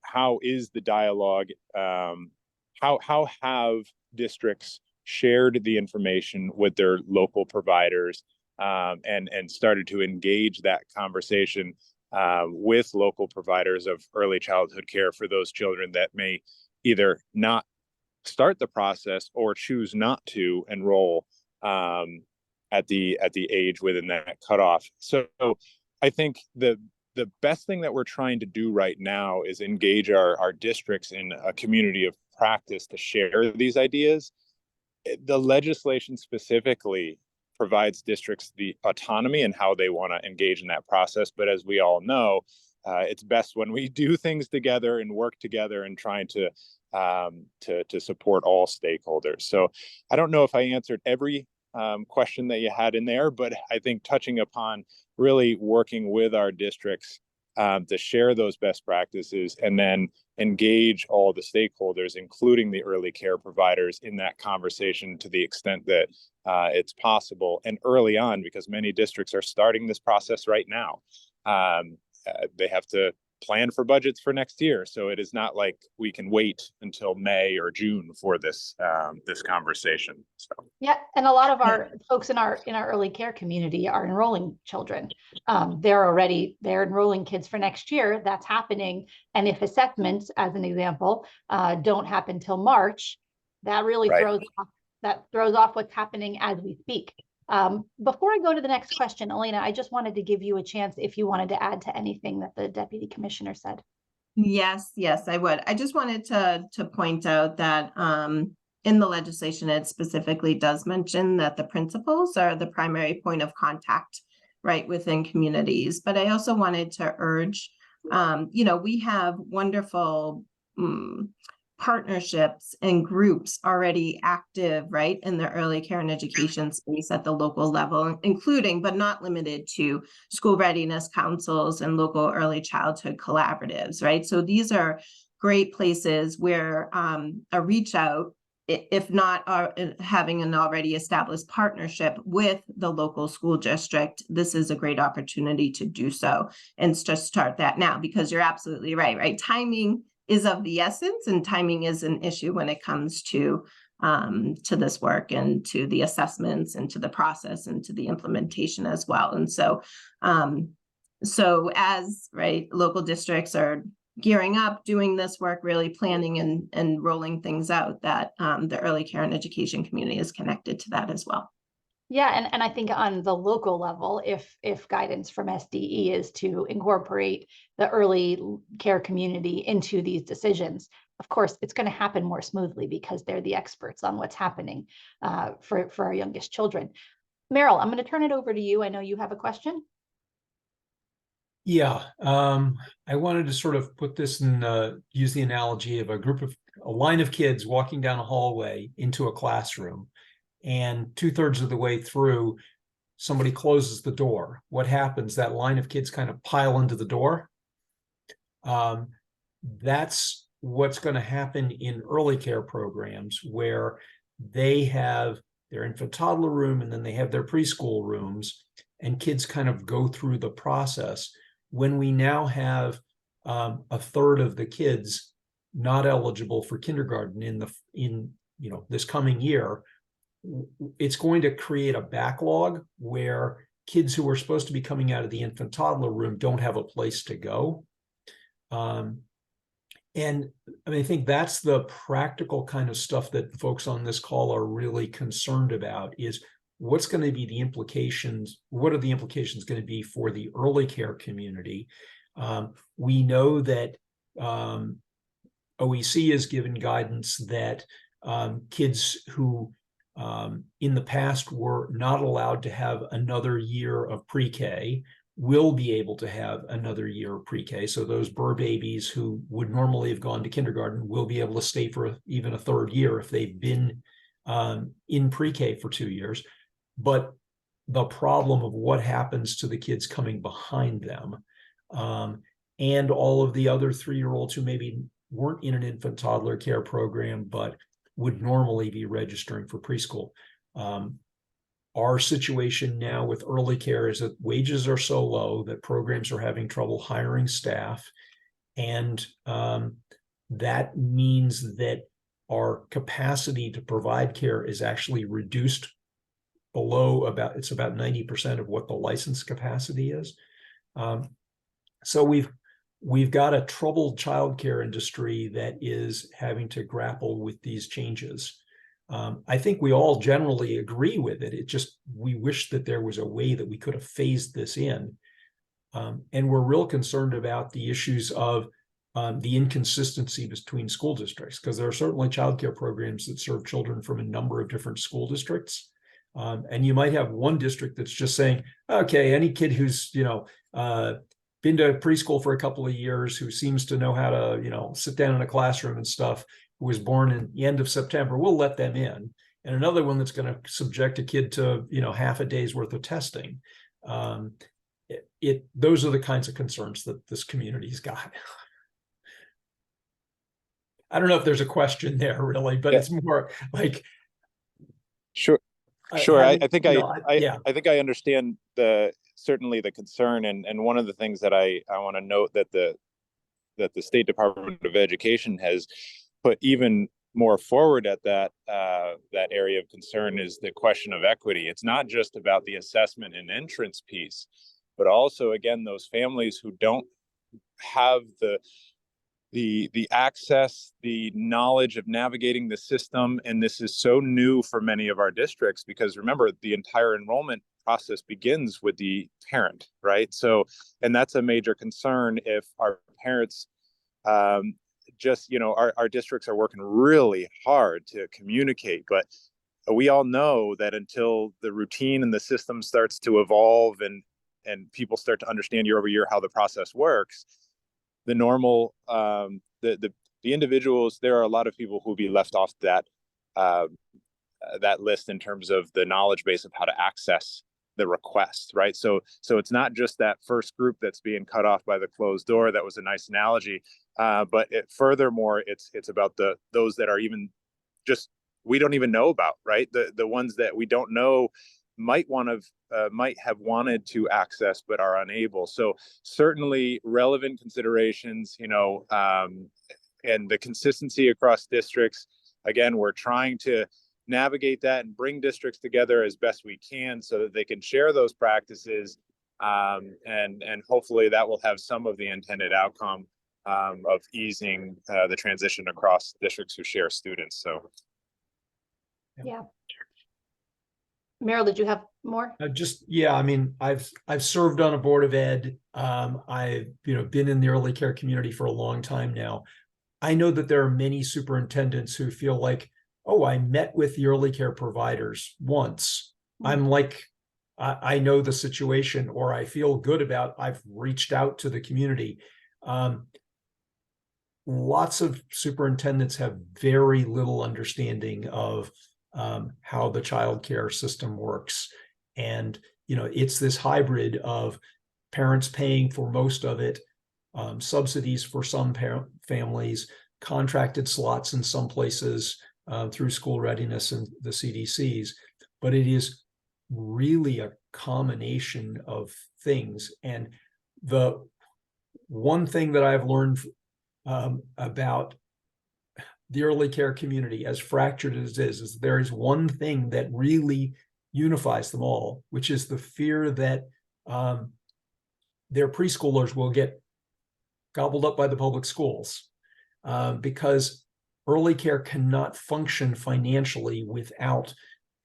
is the dialogue, how have districts shared the information with their local providers and started to engage that conversation with local providers of early childhood care for those children that may either not start the process or choose not to enroll at the age within that cutoff. So I think the best thing that we're trying to do right now is engage our districts in a community of practice to share these ideas. The legislation specifically provides districts the autonomy and how they want to engage in that process. But as we all know, it's best when we do things together and work together and trying to support all stakeholders. So I don't know if I answered every question that you had in there, but I think touching upon really working with our districts to share those best practices and then engage all the stakeholders, including the early care providers, in that conversation to the extent that it's possible and early on, because many districts are starting this process right now. They have to plan for budgets for next year, so it is not like we can wait until May or June for this conversation. So. Yeah, and a lot of our folks in our early care community are enrolling children. They're enrolling kids for next year. That's happening, and if assessments, as an example, don't happen till March, that really throws off what's happening as we speak. Before I go to the next question, Elena, I just wanted to give you a chance if you wanted to add to anything that the Deputy Commissioner said. Yes, I would. I just wanted to point out that in the legislation, it specifically does mention that the principals are the primary point of contact, right, within communities. But I also wanted to urge, we have wonderful partnerships and groups already active, right, in the early care and education space at the local level, including but not limited to school readiness councils and local early childhood collaboratives, right? So these are great places where a reach out, if not having an already established partnership with the local school district, this is a great opportunity to do so and just start that now, because you're absolutely right? Timing is of the essence, and timing is an issue when it comes to this work and to the assessments and to the process and to the implementation as well. And so as local districts are gearing up, doing this work, really planning and rolling things out, that the early care and education community is connected to that as well. Yeah, and I think on the local level, if guidance from SDE is to incorporate the early care community into these decisions, of course, it's going to happen more smoothly because they're the experts on what's happening for our youngest children. Meryl, I'm going to turn it over to you. I know you have a question. Yeah, I wanted to sort of put this in, use the analogy of a line of kids walking down a hallway into a classroom, and 2/3 of the way through, somebody closes the door. What happens? That line of kids kind of pile into the door. That's what's going to happen in early care programs, where they have their infant toddler room and then they have their preschool rooms, and kids kind of go through the process. When we now have 1/3 of the kids not eligible for kindergarten in this coming year, it's going to create a backlog where kids who are supposed to be coming out of the infant toddler room don't have a place to go. And I mean, I think that's the practical kind of stuff that folks on this call are really concerned about, is what's going to be the implications? What are the implications going to be for the early care community? We know that OEC has given guidance that kids who in the past were not allowed to have another year of pre-K will be able to have another year of pre-K. So those burr babies who would normally have gone to kindergarten will be able to stay for even a 3rd year if they've been in pre-K for 2 years. But the problem of what happens to the kids coming behind them, and all of the other 3-year-olds who maybe weren't in an infant toddler care program but would normally be registering for preschool. Our situation now with early care is that wages are so low that programs are having trouble hiring staff. And that means that our capacity to provide care is actually reduced below about 90% of what the license capacity is. So we've got a troubled childcare industry that is having to grapple with these changes. I think we all generally agree with it. We wish that there was a way that we could have phased this in. And we're real concerned about the issues of the inconsistency between school districts, because there are certainly childcare programs that serve children from a number of different school districts. And you might have one district that's just saying, okay, any kid who's, been to preschool for a couple of years, who seems to know how to, sit down in a classroom and stuff, who was born in the end of September, we'll let them in. And another one that's going to subject a kid to, half a day's worth of testing. Those are the kinds of concerns that this community's got. I don't know if there's a question there really, but it's more like. Sure. I think I think I understand certainly the concern, and one of the things that I want to note that the State Department of Education has put even more forward at that area of concern is the question of equity. It's not just about the assessment and entrance piece, but also, again, those families who don't have the access, the knowledge of navigating the system. And this is so new for many of our districts, because remember, the entire enrollment process begins with the parent, right? So, and that's a major concern if our parents our districts are working really hard to communicate, but we all know that until the routine and the system starts to evolve and people start to understand year over year how the process works, the normal, the individuals, there are a lot of people who will be left off that list in terms of the knowledge base of how to access the request, right? So it's not just that first group that's being cut off by the closed door. That was a nice analogy, but furthermore, it's about those that are even just we don't even know about, right? The ones that we don't know might have wanted to access but are unable. So certainly relevant considerations, and the consistency across districts. Again, we're trying to navigate that and bring districts together as best we can so that they can share those practices, and hopefully that will have some of the intended outcome of easing the transition across districts who share students. So yeah. Meryl, did you have more? Yeah, I mean, I've served on a board of ed. I've been in the early care community for a long time now. I know that there are many superintendents who feel like, oh, I met with the early care providers once. I'm like, I know the situation, or I feel good about, I've reached out to the community. Lots of superintendents have very little understanding of how the child care system works. And, it's this hybrid of parents paying for most of it, subsidies for some families, contracted slots in some places through school readiness and the CDCs. But it is really a combination of things. And the one thing that I've learned about the early care community, as fractured as it is there is one thing that really unifies them all, which is the fear that their preschoolers will get gobbled up by the public schools, because early care cannot function financially without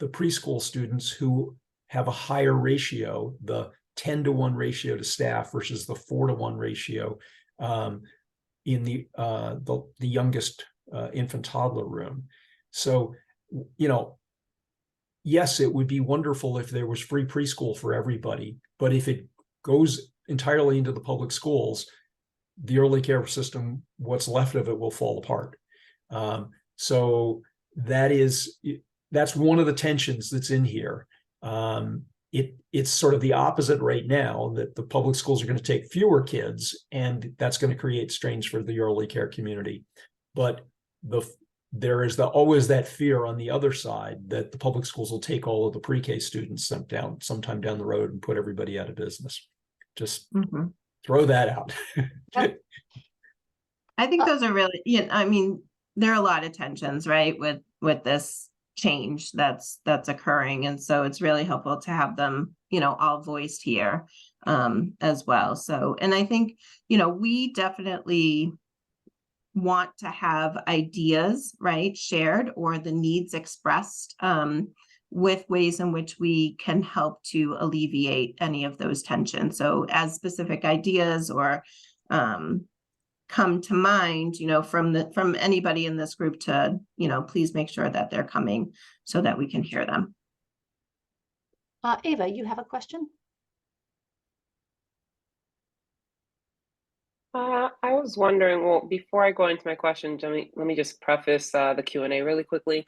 the preschool students who have a higher ratio, the 10-to-1 ratio to staff versus the 4-to-1 ratio in the youngest infant toddler room. So, yes, it would be wonderful if there was free preschool for everybody, but if it goes entirely into the public schools, the early care system, what's left of it, will fall apart. So that's one of the tensions that's in here. It's sort of the opposite right now, that the public schools are going to take fewer kids, and that's going to create strains for the early care community. But there is always that fear on the other side that the public schools will take all of the pre-K students sometime down the road and put everybody out of business. Just throw that out. I think those are really, I mean, there are a lot of tensions, right, with this change that's occurring. And so it's really helpful to have them, all voiced here as well. So, and I think, we definitely want to have ideas, right, shared, or the needs expressed with ways in which we can help to alleviate any of those tensions. So as specific ideas or come to mind, from anybody in this group, to, please make sure that they're coming so that we can hear them. Ava, you have a question? I was wondering, well, before I go into my question, let me just preface the Q&A really quickly.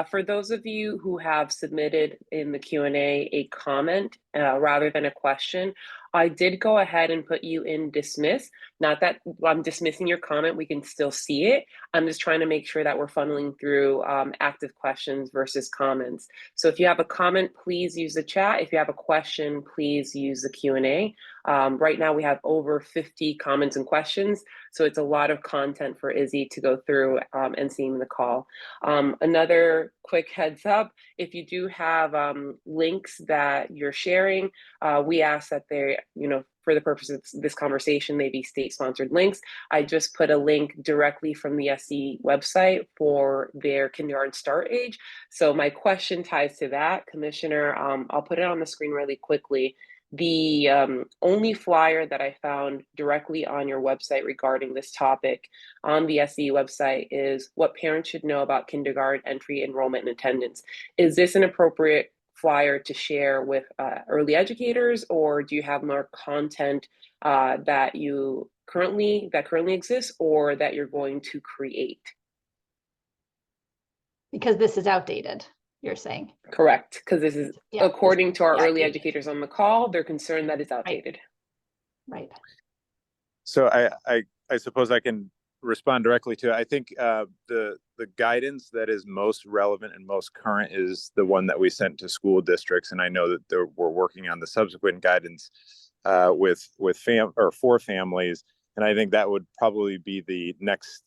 For those of you who have submitted in the Q&A a comment rather than a question, I did go ahead and put you in dismiss. Not that I'm dismissing your comment, we can still see it. I'm just trying to make sure that we're funneling through active questions versus comments. So if you have a comment, please use the chat. If you have a question, please use the Q&A. Right now we have over 50 comments and questions, so it's a lot of content for Izzy to go through and seeing the call. Another quick heads up, if you do have links that you're sharing, we ask that they, for the purpose of this conversation, they be state-sponsored links. I just put a link directly from the SDE website for their kindergarten start age. So my question ties to that, Commissioner. I'll put it on the screen really quickly. The only flyer that I found directly on your website regarding this topic on the SDE website is what parents should know about kindergarten entry, enrollment, and attendance. Is this an appropriate flyer to share with early educators, or do you have more content that currently exists or that you're going to create? Because this is outdated, you're saying? Correct, because this is, according to our early educators on the call, they're concerned that it's outdated. Right. So I suppose I can respond directly to it. I think the guidance that is most relevant and most current is the one that we sent to school districts, and I know that we're working on the subsequent guidance for families, and I think that would probably be the next.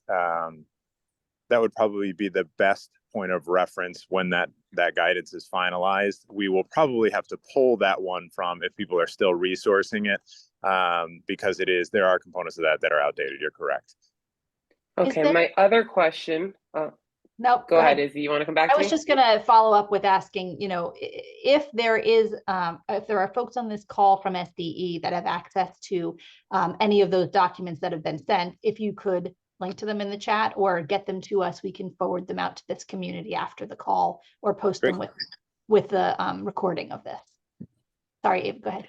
That would probably be the best point of reference when that guidance is finalized. We will probably have to pull that one from if people are still resourcing it, because there are components of that are outdated. You're correct. Okay, my other question, Nope. Go ahead, Izzy, you want to come back I to was me? just going to follow up with asking, if there are folks on this call from SDE that have access to any of those documents that have been sent, if you could link to them in the chat or get them to us, we can forward them out to this community after the call or post Great. them with the recording of this. Sorry, Abe, go ahead.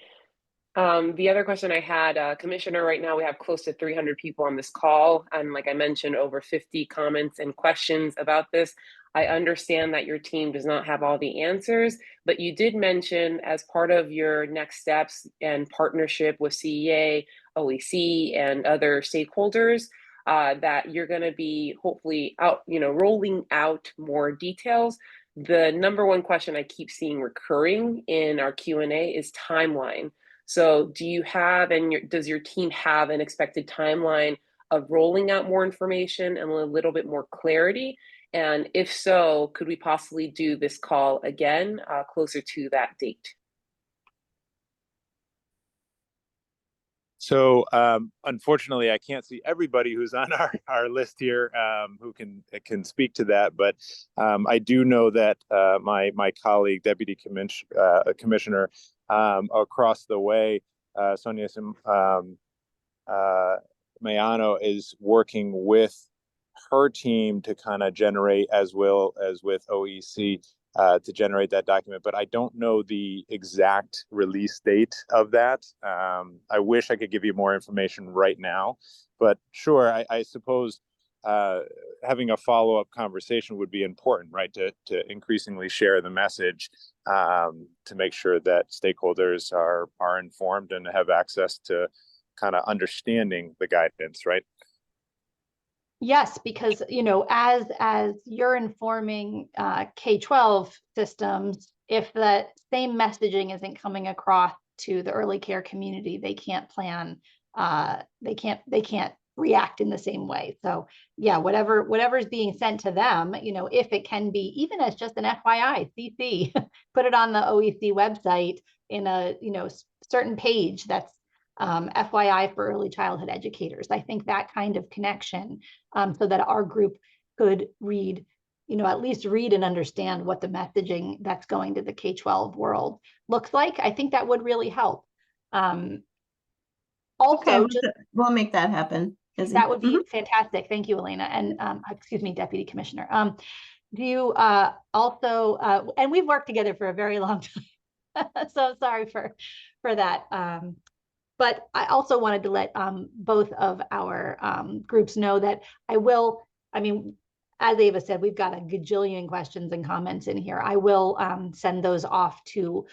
The other question I had, Commissioner, right now we have close to 300 people on this call. And like I mentioned, over 50 comments and questions about this. I understand that your team does not have all the answers, but you did mention as part of your next steps and partnership with CEA, OEC, and other stakeholders, that you're going to be hopefully rolling out more details. The number one question I keep seeing recurring in our Q&A is timeline. So do you have, and does your team have an expected timeline of rolling out more information and a little bit more clarity? And if so, could we possibly do this call again closer to that date? So unfortunately, I can't see everybody who's on our list here who can speak to that. But I do know that my colleague, Deputy Commissioner across the way, Sonia Mayano, is working with her team to kind of generate, as well as with OEC, to generate that document, but I don't know the exact release date of that. I wish I could give you more information right now, but sure, I suppose having a follow-up conversation would be important, right? To increasingly share the message, to make sure that stakeholders are informed and have access to kind of understanding the guidance, right? Yes, because, as you're informing K-12 systems, if the same messaging isn't coming across to the early care community, they can't plan, they can't react in the same way. So yeah, whatever is being sent to them, if it can be even as just an FYI, CC, put it on the OEC website in a, certain page that's FYI for early childhood educators. I think that kind of connection, so that our group could read, at least read and understand what the messaging that's going to the K-12 world looks like. I think that would really help. Okay, Also, we'll make that happen. That would be fantastic. Thank you, Elena. And excuse me, Deputy Commissioner. Do you also, and we've worked together for a very long time, so sorry for that. But I also wanted to let both of our groups know that as Ava said, we've got a gajillion questions and comments in here. I will send those off to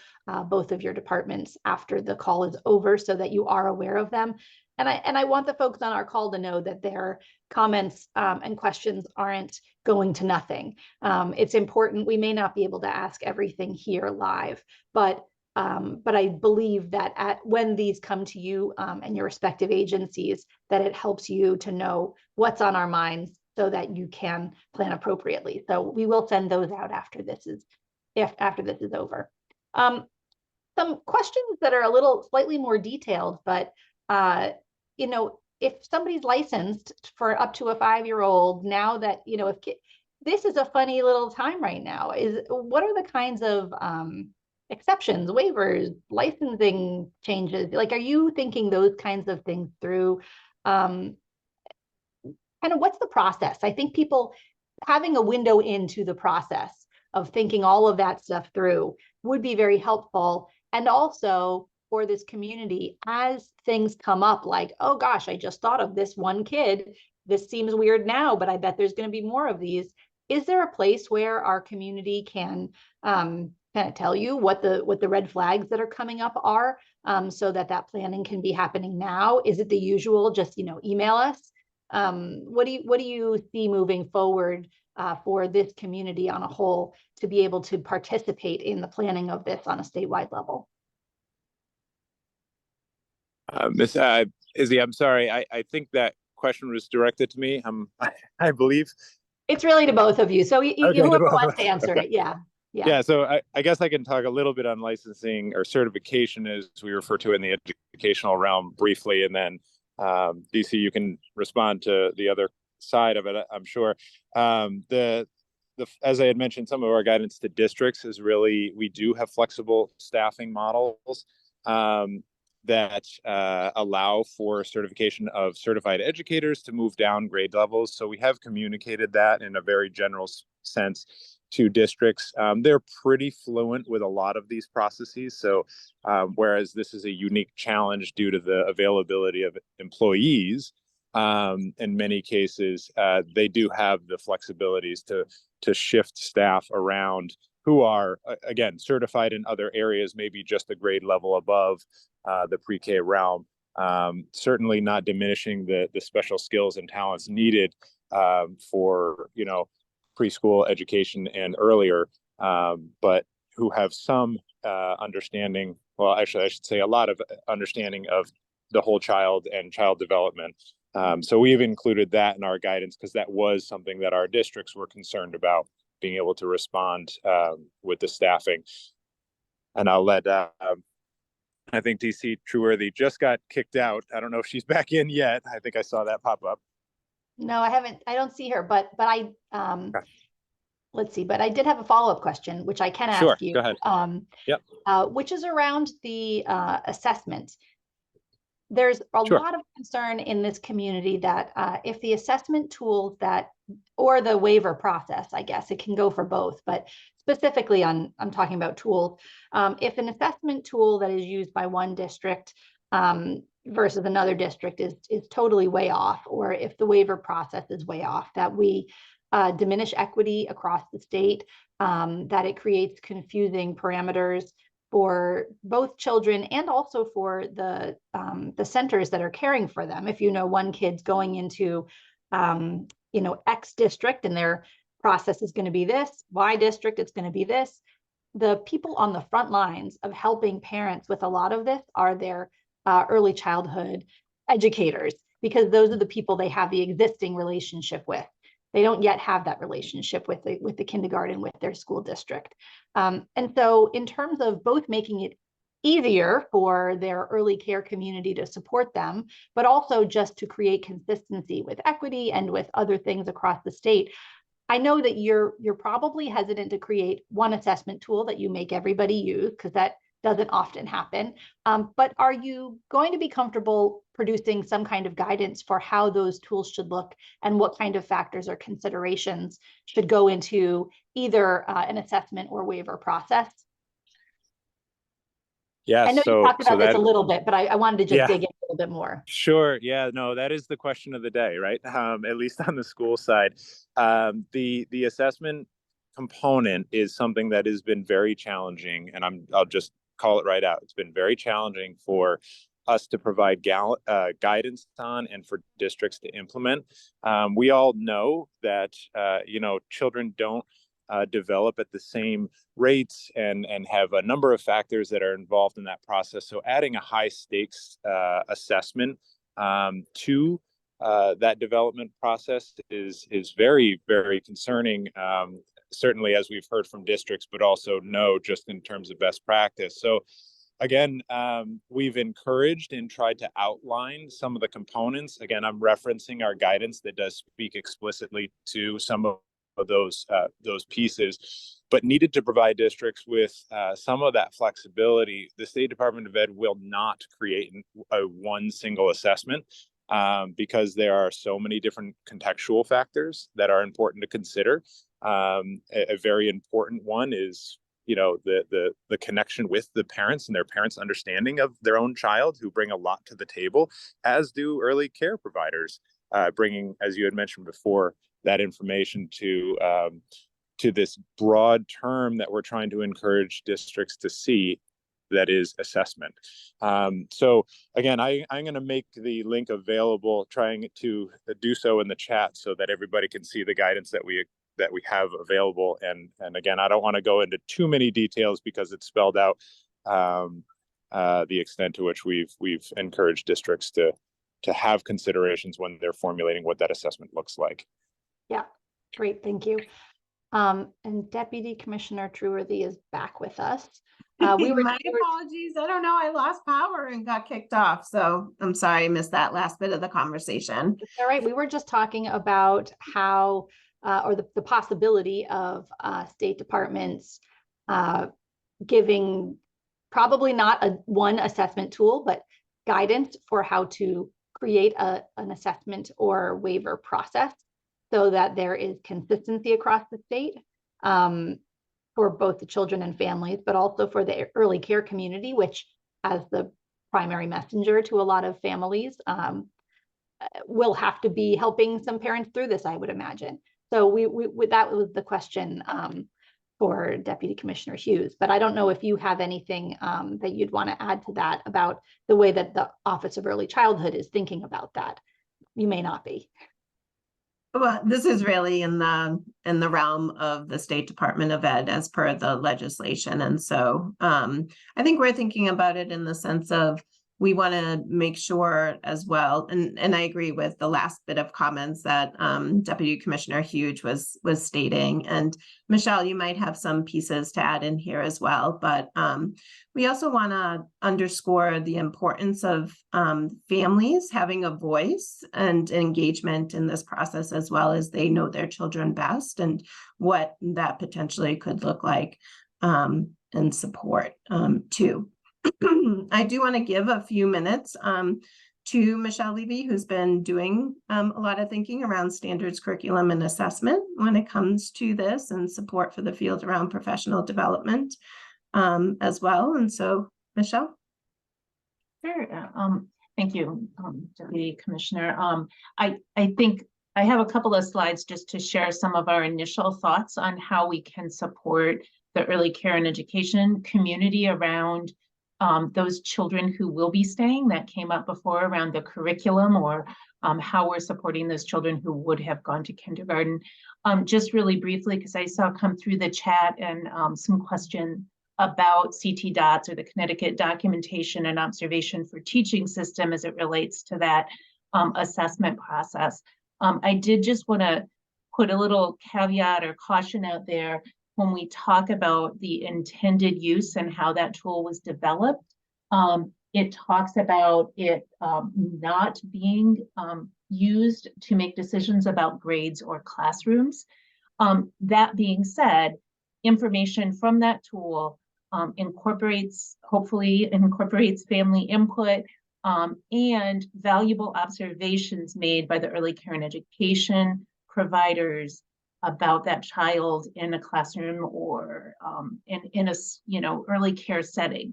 both of your departments after the call is over so that you are aware of them. And I want the folks on our call to know that their comments and questions aren't going to nothing. It's important. We may not be able to ask everything here live, but I believe that when these come to you and your respective agencies, that it helps you to know what's on our minds so that you can plan appropriately. So we will send those out after this is over. Some questions that are a little slightly more detailed, but if somebody's licensed for up to a 5-year-old, now that this is a funny little time right now, what are the kinds of exceptions, waivers, licensing changes? Like, are you thinking those kinds of things through? Kind of what's the process? I think people having a window into the process of thinking all of that stuff through would be very helpful. And also for this community, as things come up like, oh gosh, I just thought of this one kid. This seems weird now, but I bet there's going to be more of these. Is there a place where our community can kind of tell you what the red flags that are coming up are, so that planning can be happening now? Is it the usual, just email us? What do you see moving forward for this community on a whole to be able to participate in the planning of this on a statewide level? Miss Izzy, I'm sorry. I think that question was directed to me. I believe it's really to both of you. So Okay, whoever wants to answer it, yeah. Yeah, so I guess I can talk a little bit on licensing or certification, as we refer to it in the educational realm, briefly, and then DC, you can respond to the other side of it, I'm sure. The as I had mentioned, some of our guidance to districts is really, we do have flexible staffing models that allow for certification of certified educators to move down grade levels. So we have communicated that in a very general sense to districts. They're pretty fluent with a lot of these processes. So whereas this is a unique challenge due to the availability of employees, in many cases, they do have the flexibilities to shift staff around who are, again, certified in other areas, maybe just a grade level above the pre-K realm. Certainly not diminishing the special skills and talents needed for, preschool education and earlier, but who have some understanding, well, actually, I should say a lot of understanding of the whole child and child development. So we've included that in our guidance because that was something that our districts were concerned about, being able to respond with the staffing. And I'll let, I think DC Trueworthy just got kicked out. I don't know if she's back in yet. I think I saw that pop up. No, I haven't. I don't see her, but I, Okay. let's see, but I did have a follow-up question, which I can Sure, ask you. go ahead. Yep. Which is around the assessment. There's a Sure. lot of concern in this community that if the assessment tools or the waiver process, I guess it can go for both, but specifically I'm talking about tools. If an assessment tool that is used by one district versus another district is totally way off, or if the waiver process is way off, that we diminish equity across the state, that it creates confusing parameters for both children and also for the centers that are caring for them. If one kid's going into X district and their process is going to be this, Y district it's going to be this. The people on the front lines of helping parents with a lot of this are their early childhood educators, because those are the people they have the existing relationship with. They don't yet have that relationship with the kindergarten, with their school district. And so in terms of both making it easier for their early care community to support them, but also just to create consistency with equity and with other things across the state, I know that you're probably hesitant to create one assessment tool that you make everybody use, because that doesn't often happen. But are you going to be comfortable producing some kind of guidance for how those tools should look and what kind of factors or considerations should go into either an assessment or waiver process? Yeah, I know you talked about this a little bit, but I wanted to just dig in a little bit more. Sure. Yeah, no, that is the question of the day, right? At least on the school side. The assessment component is something that has been very challenging, and I'll just call it right out. It's been very challenging for us to provide guidance on and for districts to implement. We all know that children don't develop at the same rates and have a number of factors that are involved in that process. So adding a high stakes assessment to that development process is very, very concerning. Certainly, as we've heard from districts, but also just in terms of best practice. So again, we've encouraged and tried to outline some of the components. Again, I'm referencing our guidance that does speak explicitly to some of those pieces, but needed to provide districts with some of that flexibility. The State Department of Ed will not create one single assessment because there are so many different contextual factors that are important to consider. A very important one is the connection with the parents and their parents' understanding of their own child, who bring a lot to the table, as do early care providers, bringing, as you had mentioned before, that information to this broad term that we're trying to encourage districts to see, that is assessment. So again, I'm going to make the link available, trying to do so in the chat so that everybody can see the guidance that we have available. And again, I don't want to go into too many details because it's spelled out the extent to which we've encouraged districts to have considerations when they're formulating what that assessment looks like. Yeah, great, thank you. And Deputy Commissioner Trueworthy is back with us. My apologies. I don't know. I lost power and got kicked off. So I'm sorry I missed that last bit of the conversation. All right. We were just talking about how or the possibility of state departments giving probably not one assessment tool, but guidance for how to create an assessment or waiver process so that there is consistency across the state for both the children and families, but also for the early care community, which as the primary messenger to a lot of families will have to be helping some parents through this, I would imagine. So that was the question for Deputy Commissioner Hughes, but I don't know if you have anything that you'd want to add to that about the way that the Office of Early Childhood is thinking about that. You may not be. Well, this is really in the realm of the State Department of Ed as per the legislation. And so I think we're thinking about it in the sense of we want to make sure as well, and I agree with the last bit of comments that Deputy Commissioner Hughes was stating. And Michelle, you might have some pieces to add in here as well, but we also want to underscore the importance of families having a voice and engagement in this process, as well as they know their children best and what that potentially could look like and support too. I do want to give a few minutes to Michelle Levy, who's been doing a lot of thinking around standards, curriculum, and assessment when it comes to this, and support for the field around professional development as well. And so, Michelle. Sure. Thank you, Deputy Commissioner. I think I have a couple of slides just to share some of our initial thoughts on how we can support the early care and education community around those children who will be staying. That came up before around the curriculum, or how we're supporting those children who would have gone to kindergarten. Just really briefly, because I saw come through the chat and some question about CT DOTS, or the Connecticut Documentation and Observation for Teaching System, as it relates to that assessment process. I did just want to put a little caveat or caution out there when we talk about the intended use and how that tool was developed. It talks about it not being used to make decisions about grades or classrooms. That being said, information from that tool hopefully incorporates family input and valuable observations made by the early care and education providers about that child in a classroom or in a early care setting.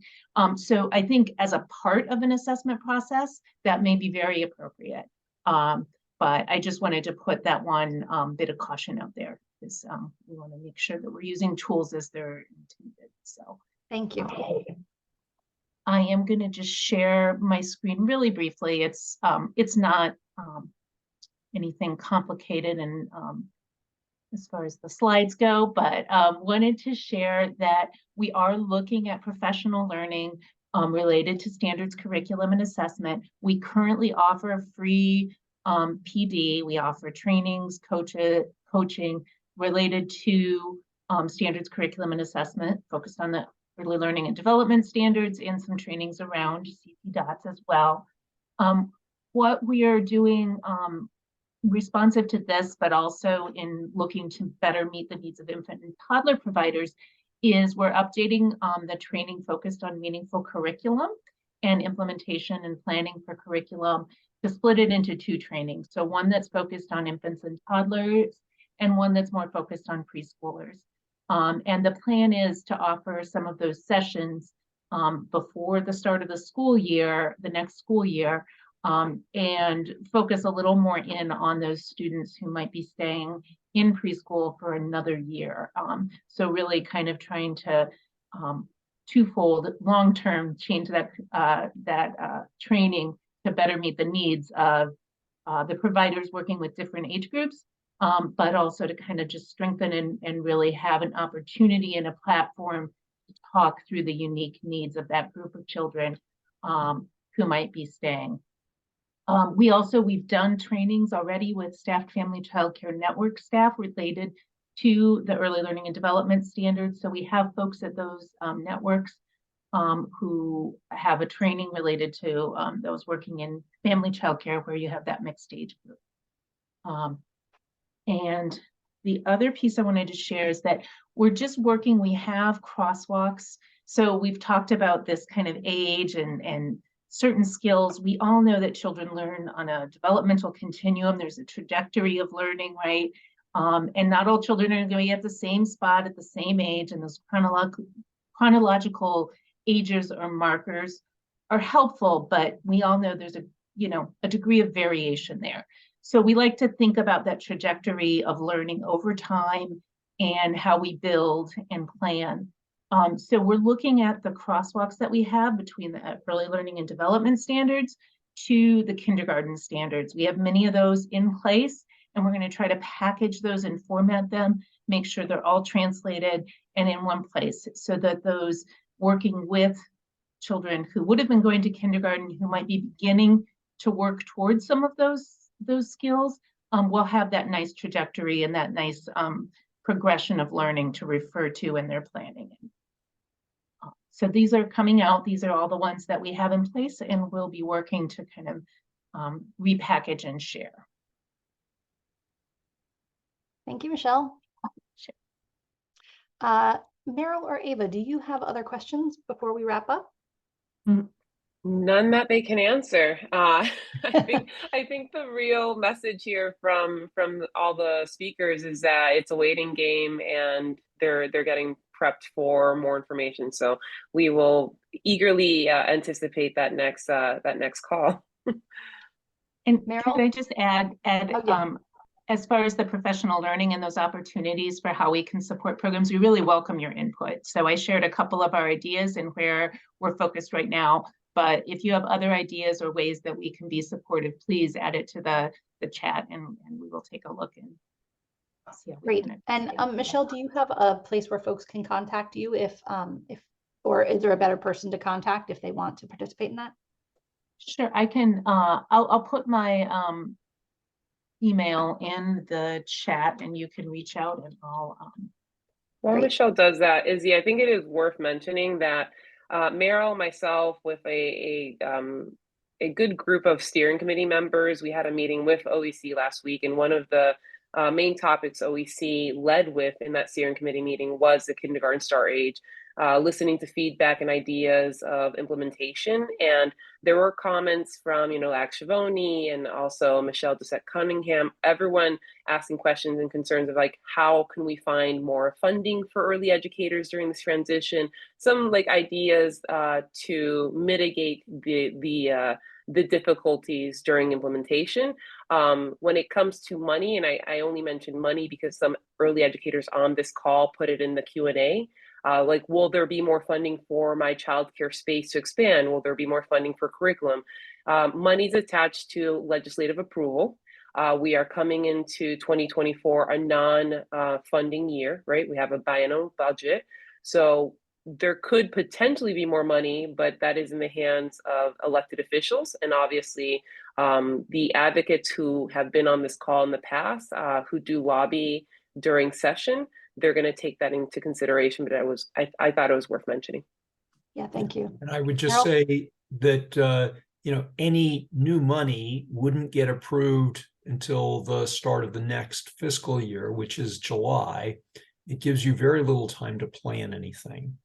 So I think as a part of an assessment process, that may be very appropriate. But I just wanted to put that one bit of caution out there, because we want to make sure that we're using tools as they're intended. So thank you. I am going to just share my screen really briefly. It's not anything complicated and as far as the slides go, but wanted to share that we are looking at professional learning related to standards, curriculum, and assessment. We currently offer free PD. We offer trainings, coaching related to standards, curriculum, and assessment, focused on the early learning and development standards, and some trainings around CT DOTS as well. What we are doing responsive to this, but also in looking to better meet the needs of infant and toddler providers, is we're updating the training focused on meaningful curriculum and implementation and planning for curriculum to split it into two trainings. So one that's focused on infants and toddlers, and one that's more focused on preschoolers. And the plan is to offer some of those sessions before the start of the school year, the next school year, and focus a little more in on those students who might be staying in preschool for another year. So really kind of trying to twofold long-term change that training to better meet the needs of the providers working with different age groups, but also to kind of just strengthen and really have an opportunity and a platform to talk through the unique needs of that group of children who might be staying. We've done trainings already with Staffed Family Childcare Network staff related to the early learning and development standards. So we have folks at those networks who have a training related to those working in family childcare, where you have that mixed age group. And The other piece I wanted to share is that we're just working, we have crosswalks. So we've talked about this kind of age and certain skills. We all know that children learn on a developmental continuum. There's a trajectory of learning, right? And not all children are going to be at the same spot at the same age, and those chronological ages or markers are helpful, but we all know there's a degree of variation there. So we like to think about that trajectory of learning over time and how we build and plan. So we're looking at the crosswalks that we have between the early learning and development standards to the kindergarten standards. We have many of those in place, and we're going to try to package those and format them, make sure they're all translated and in one place, so that those working with children who would have been going to kindergarten, who might be beginning to work towards some of those skills, will have that nice trajectory and that nice progression of learning to refer to in their planning. So these are coming out. These are all the ones that we have in place, and we'll be working to kind of repackage and share. Thank you, Michelle. Sure. Meryl or Ava, do you have other questions before we wrap up? None that they can answer. I think the real message here from all the speakers is that it's a waiting game, and they're getting prepped for more information. So we will eagerly anticipate that next call. And Meryl? can I just add Oh, yeah. As far as the professional learning and those opportunities for how we can support programs, we really welcome your input. So I shared a couple of our ideas and where we're focused right now. But if you have other ideas or ways that we can be supportive, please add it to the chat, and we will take a look and see how we Great. can. And Michelle, do you have a place where folks can contact you if or is there a better person to contact if they want to participate in that? Sure, I can. I'll put my email in the chat, and you can reach out, and I'll. While Great. Michelle does that, Izzy, I think it is worth mentioning that Meryl, myself, with a good group of steering committee members, we had a meeting with OEC last week, and one of the main topics OEC led with in that steering committee meeting was the kindergarten start age, listening to feedback and ideas of implementation. And there were comments from, Akshavoni and also Michelle Doucette-Cunningham, everyone asking questions and concerns of like, how can we find more funding for early educators during this transition? Some ideas to mitigate the difficulties during implementation. When it comes to money, and I only mention money because some early educators on this call put it in the Q&A, will there be more funding for my childcare space to expand? Will there be more funding for curriculum? Money's attached to legislative approval. We are coming into 2024, a non-funding year, right? We have a biennial budget. So there could potentially be more money, but that is in the hands of elected officials. And obviously, the advocates who have been on this call in the past, who do lobby during session, they're going to take that into consideration. But I thought it was worth mentioning. Yeah, thank you. And I would just Meryl? say that, any new money wouldn't get approved until the start of the next fiscal year, which is July. It gives you very little time to plan anything.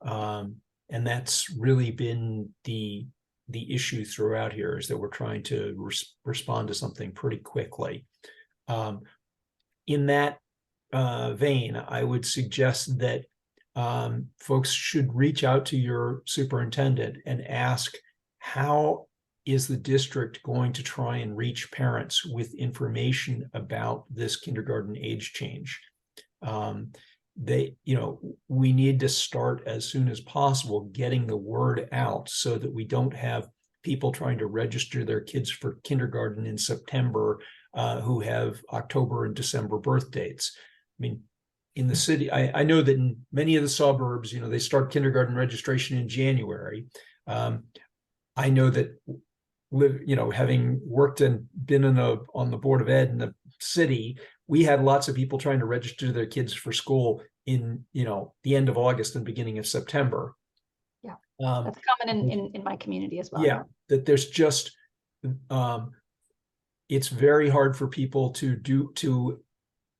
And that's really been the issue throughout here, is that we're trying to respond to something pretty quickly. In that vein, I would suggest that folks should reach out to your superintendent and ask, how is the district going to try and reach parents with information about this kindergarten age change? We need to start as soon as possible getting the word out so that we don't have people trying to register their kids for kindergarten in September who have October and December birth dates. I mean, in the city, I know that in many of the suburbs, they start kindergarten registration in January. I know that having worked and been on the Board of Ed in the city, we had lots of people trying to register their kids for school in, the end of August and beginning of September. Yeah, that's common in my community as well. Yeah, that there's just, it's very hard for people to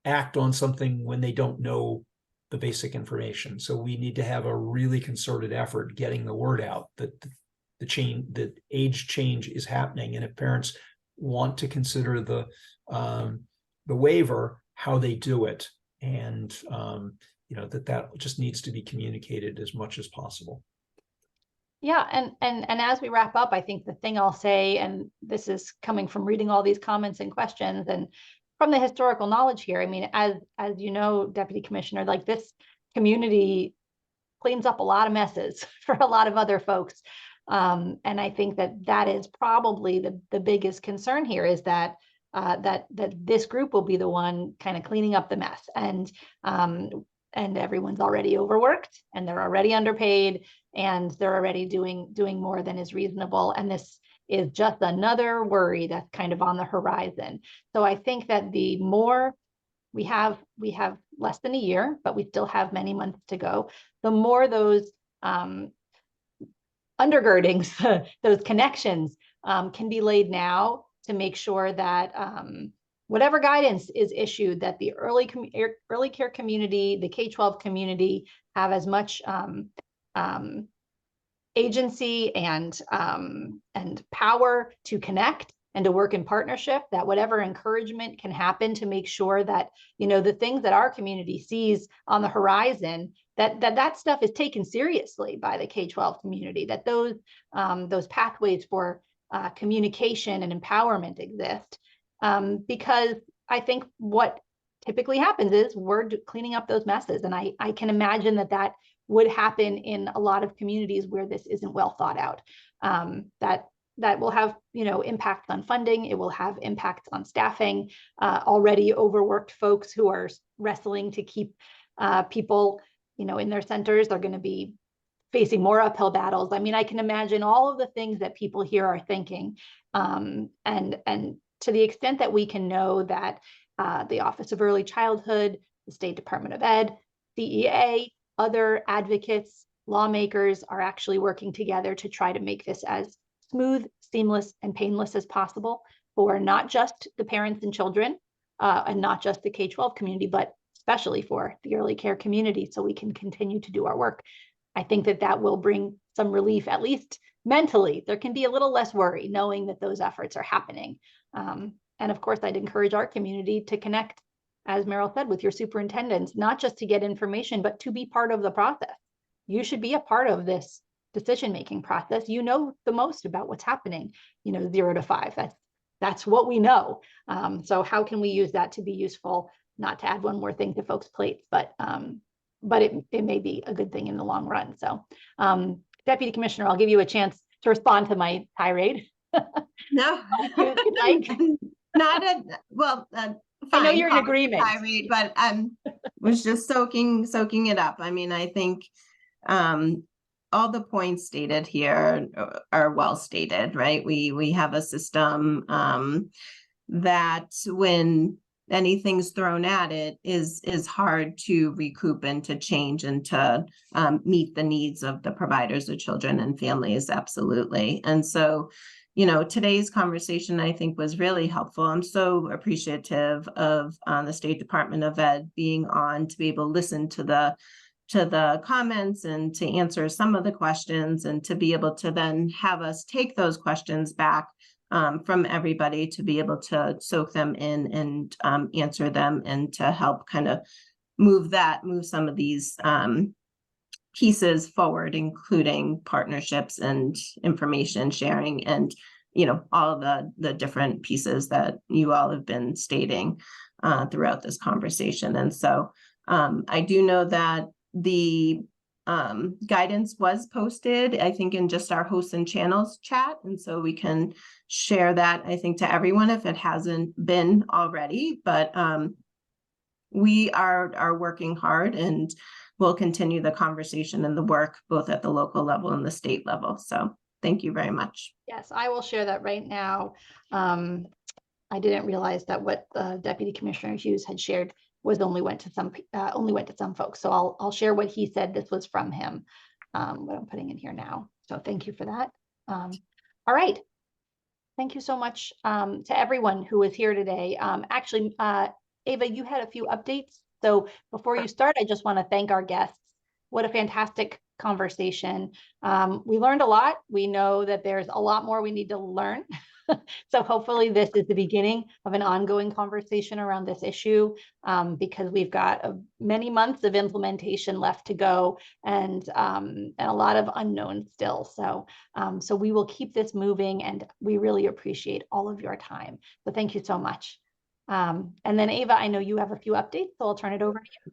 act on something when they don't know the basic information. So we need to have a really concerted effort getting the word out that the age change is happening. And if parents want to consider the waiver, how they do it. And, that just needs to be communicated as much as possible. Yeah, and as we wrap up, I think the thing I'll say, and this is coming from reading all these comments and questions and from the historical knowledge here, I mean, as you know, Deputy Commissioner, like this community cleans up a lot of messes for a lot of other folks. And I think that is probably the biggest concern here, is that that this group will be the one kind of cleaning up the mess. And everyone's already overworked, and they're already underpaid, and they're already doing more than is reasonable. And this is just another worry that's kind of on the horizon. So I think that the more we have less than a year, but we still have many months to go, the more those undergirdings, those connections can be laid now to make sure that whatever guidance is issued, that the early care community, the K-12 community, have as much agency and power to connect and to work in partnership, that whatever encouragement can happen to make sure that, the things that our community sees on the horizon, that stuff is taken seriously by the K-12 community, that those pathways for communication and empowerment exist. Because I think what typically happens is we're cleaning up those messes. And I can imagine that would happen in a lot of communities where this isn't well thought out. That will have, impacts on funding. It will have impacts on staffing. Already overworked folks who are wrestling to keep people, in their centers, are going to be facing more uphill battles. I mean, I can imagine all of the things that people here are thinking. And to the extent that we can know that the Office of Early Childhood, the State Department of Ed, CEA, other advocates, lawmakers are actually working together to try to make this as smooth, seamless, and painless as possible for not just the parents and children, and not just the K-12 community, but especially for the early care community, so we can continue to do our work. I think that will bring some relief, at least mentally. There can be a little less worry knowing that those efforts are happening. And of course, I'd encourage our community to connect, as Meryl said, with your superintendents, not just to get information, but to be part of the process. You should be a part of this decision-making process. You know the most about what's happening, 0 to 5. That's what we know. So how can we use that to be useful, not to add one more thing to folks' plates, but it may be a good thing in the long run. So Deputy Commissioner, I'll give you a chance to respond to my tirade. No, not a, well, fine, I know you're in agreement. Tirade, but was just soaking it up. I mean, I think all the points stated here are well stated, right? We have a system that when anything's thrown at it is hard to recoup and to change and to meet the needs of the providers of children and families. Absolutely. And so, today's conversation, I think, was really helpful. I'm so appreciative of the State Department of Ed being on to be able to listen to the comments and to answer some of the questions, and to be able to then have us take those questions back from everybody to be able to soak them in and answer them, and to help kind of move some of these pieces forward, including partnerships and information sharing, and all the different pieces that you all have been stating throughout this conversation. And so I do know that the guidance was posted, I think, in just our hosts and channels chat. And so we can share that, I think, to everyone if it hasn't been already. But we are working hard, and we'll continue the conversation and the work both at the local level and the state level. So thank you very much. Yes, I will share that right now. I didn't realize that what Deputy Commissioner Hughes had shared was only went to some folks. So I'll share what he said. This was from him, what I'm putting in here now. So thank you for that. All right. Thank you so much to everyone who was here today. Actually, Ava, you had a few updates. So before you start, I just want to thank our guests. What a fantastic conversation. We learned a lot. We know that there's a lot more we need to learn. So hopefully this is the beginning of an ongoing conversation around this issue, because we've got many months of implementation left to go, and a lot of unknowns still. So we will keep this moving, and we really appreciate all of your time. So thank you so much. And then Ava, I know you have a few updates, so I'll turn it over to you.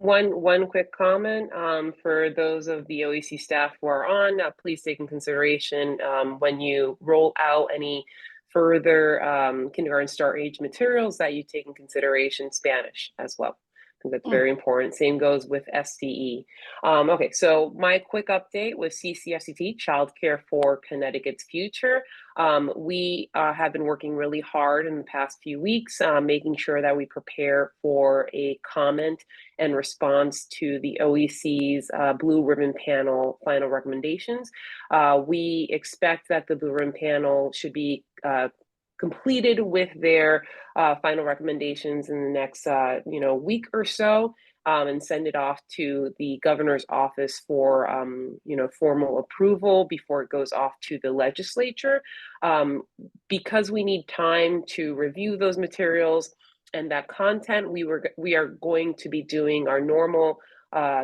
One quick comment for those of the OEC staff who are on, please take in consideration when you roll out any further kindergarten start age materials that you take in consideration Spanish as well. I think that's very important. Same goes with SDE. Okay, so my quick update with CCSCT, Childcare for Connecticut's Future. We have been working really hard in the past few weeks, making sure that we prepare for a comment and response to the OEC's Blue Ribbon Panel final recommendations. We expect that the Blue Ribbon Panel should be completed with their final recommendations in the next week or so, and send it off to the governor's office for formal approval before it goes off to the legislature. Because we need time to review those materials and that content, we are going to be doing our normal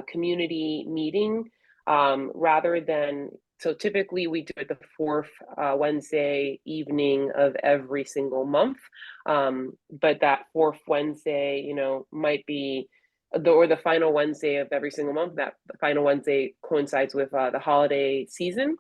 community meeting rather than. So typically we do it the fourth Wednesday evening of every single month, but that fourth Wednesday, might be the final Wednesday of every single month. That the final Wednesday coincides with the holiday season.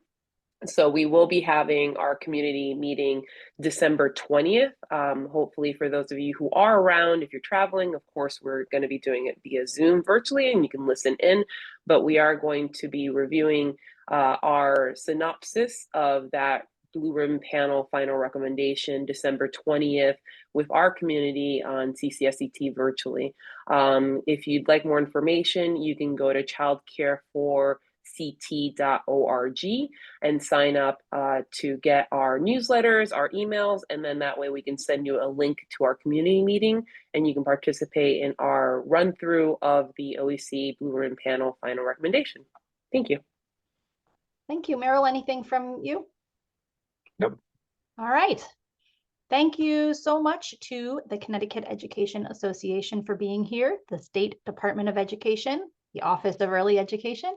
So we will be having our community meeting December 20th. Hopefully for those of you who are around, if you're traveling, of course, we're going to be doing it via Zoom virtually and you can listen in, but we are going to be reviewing our synopsis of that Blue Ribbon Panel final recommendation December 20th with our community on CCSCT virtually. If you'd like more information, you can go to childcareforct.org and sign up to get our newsletters, our emails, and then that way we can send you a link to our community meeting and you can participate in our run through of the OEC Blue Ribbon Panel final recommendation. Thank you. Thank you. Meryl, anything from you? Nope. All right. Thank you so much to the Connecticut Education Association for being here, the State Department of Education, the Office of Early Education.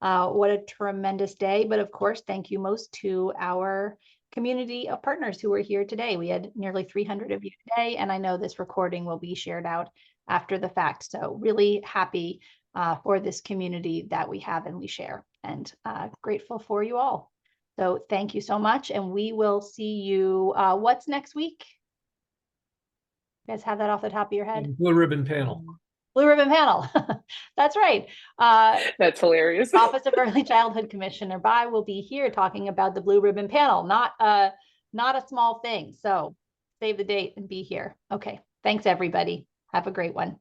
What a tremendous day. But of course, thank you most to our community of partners who were here today. We had nearly 300 of you today, and I know this recording will be shared out after the fact. So really happy for this community that we have and we share, and grateful for you all. So thank you so much, and we will see you. What's next week? You guys have that off the top of your head? Blue Ribbon Panel. Blue Ribbon Panel. That's right. That's hilarious. Office of Early Childhood Commissioner Bai will be here talking about the Blue Ribbon Panel. Not a small thing. So save the date and be here. Okay. Thanks, everybody. Have a great one.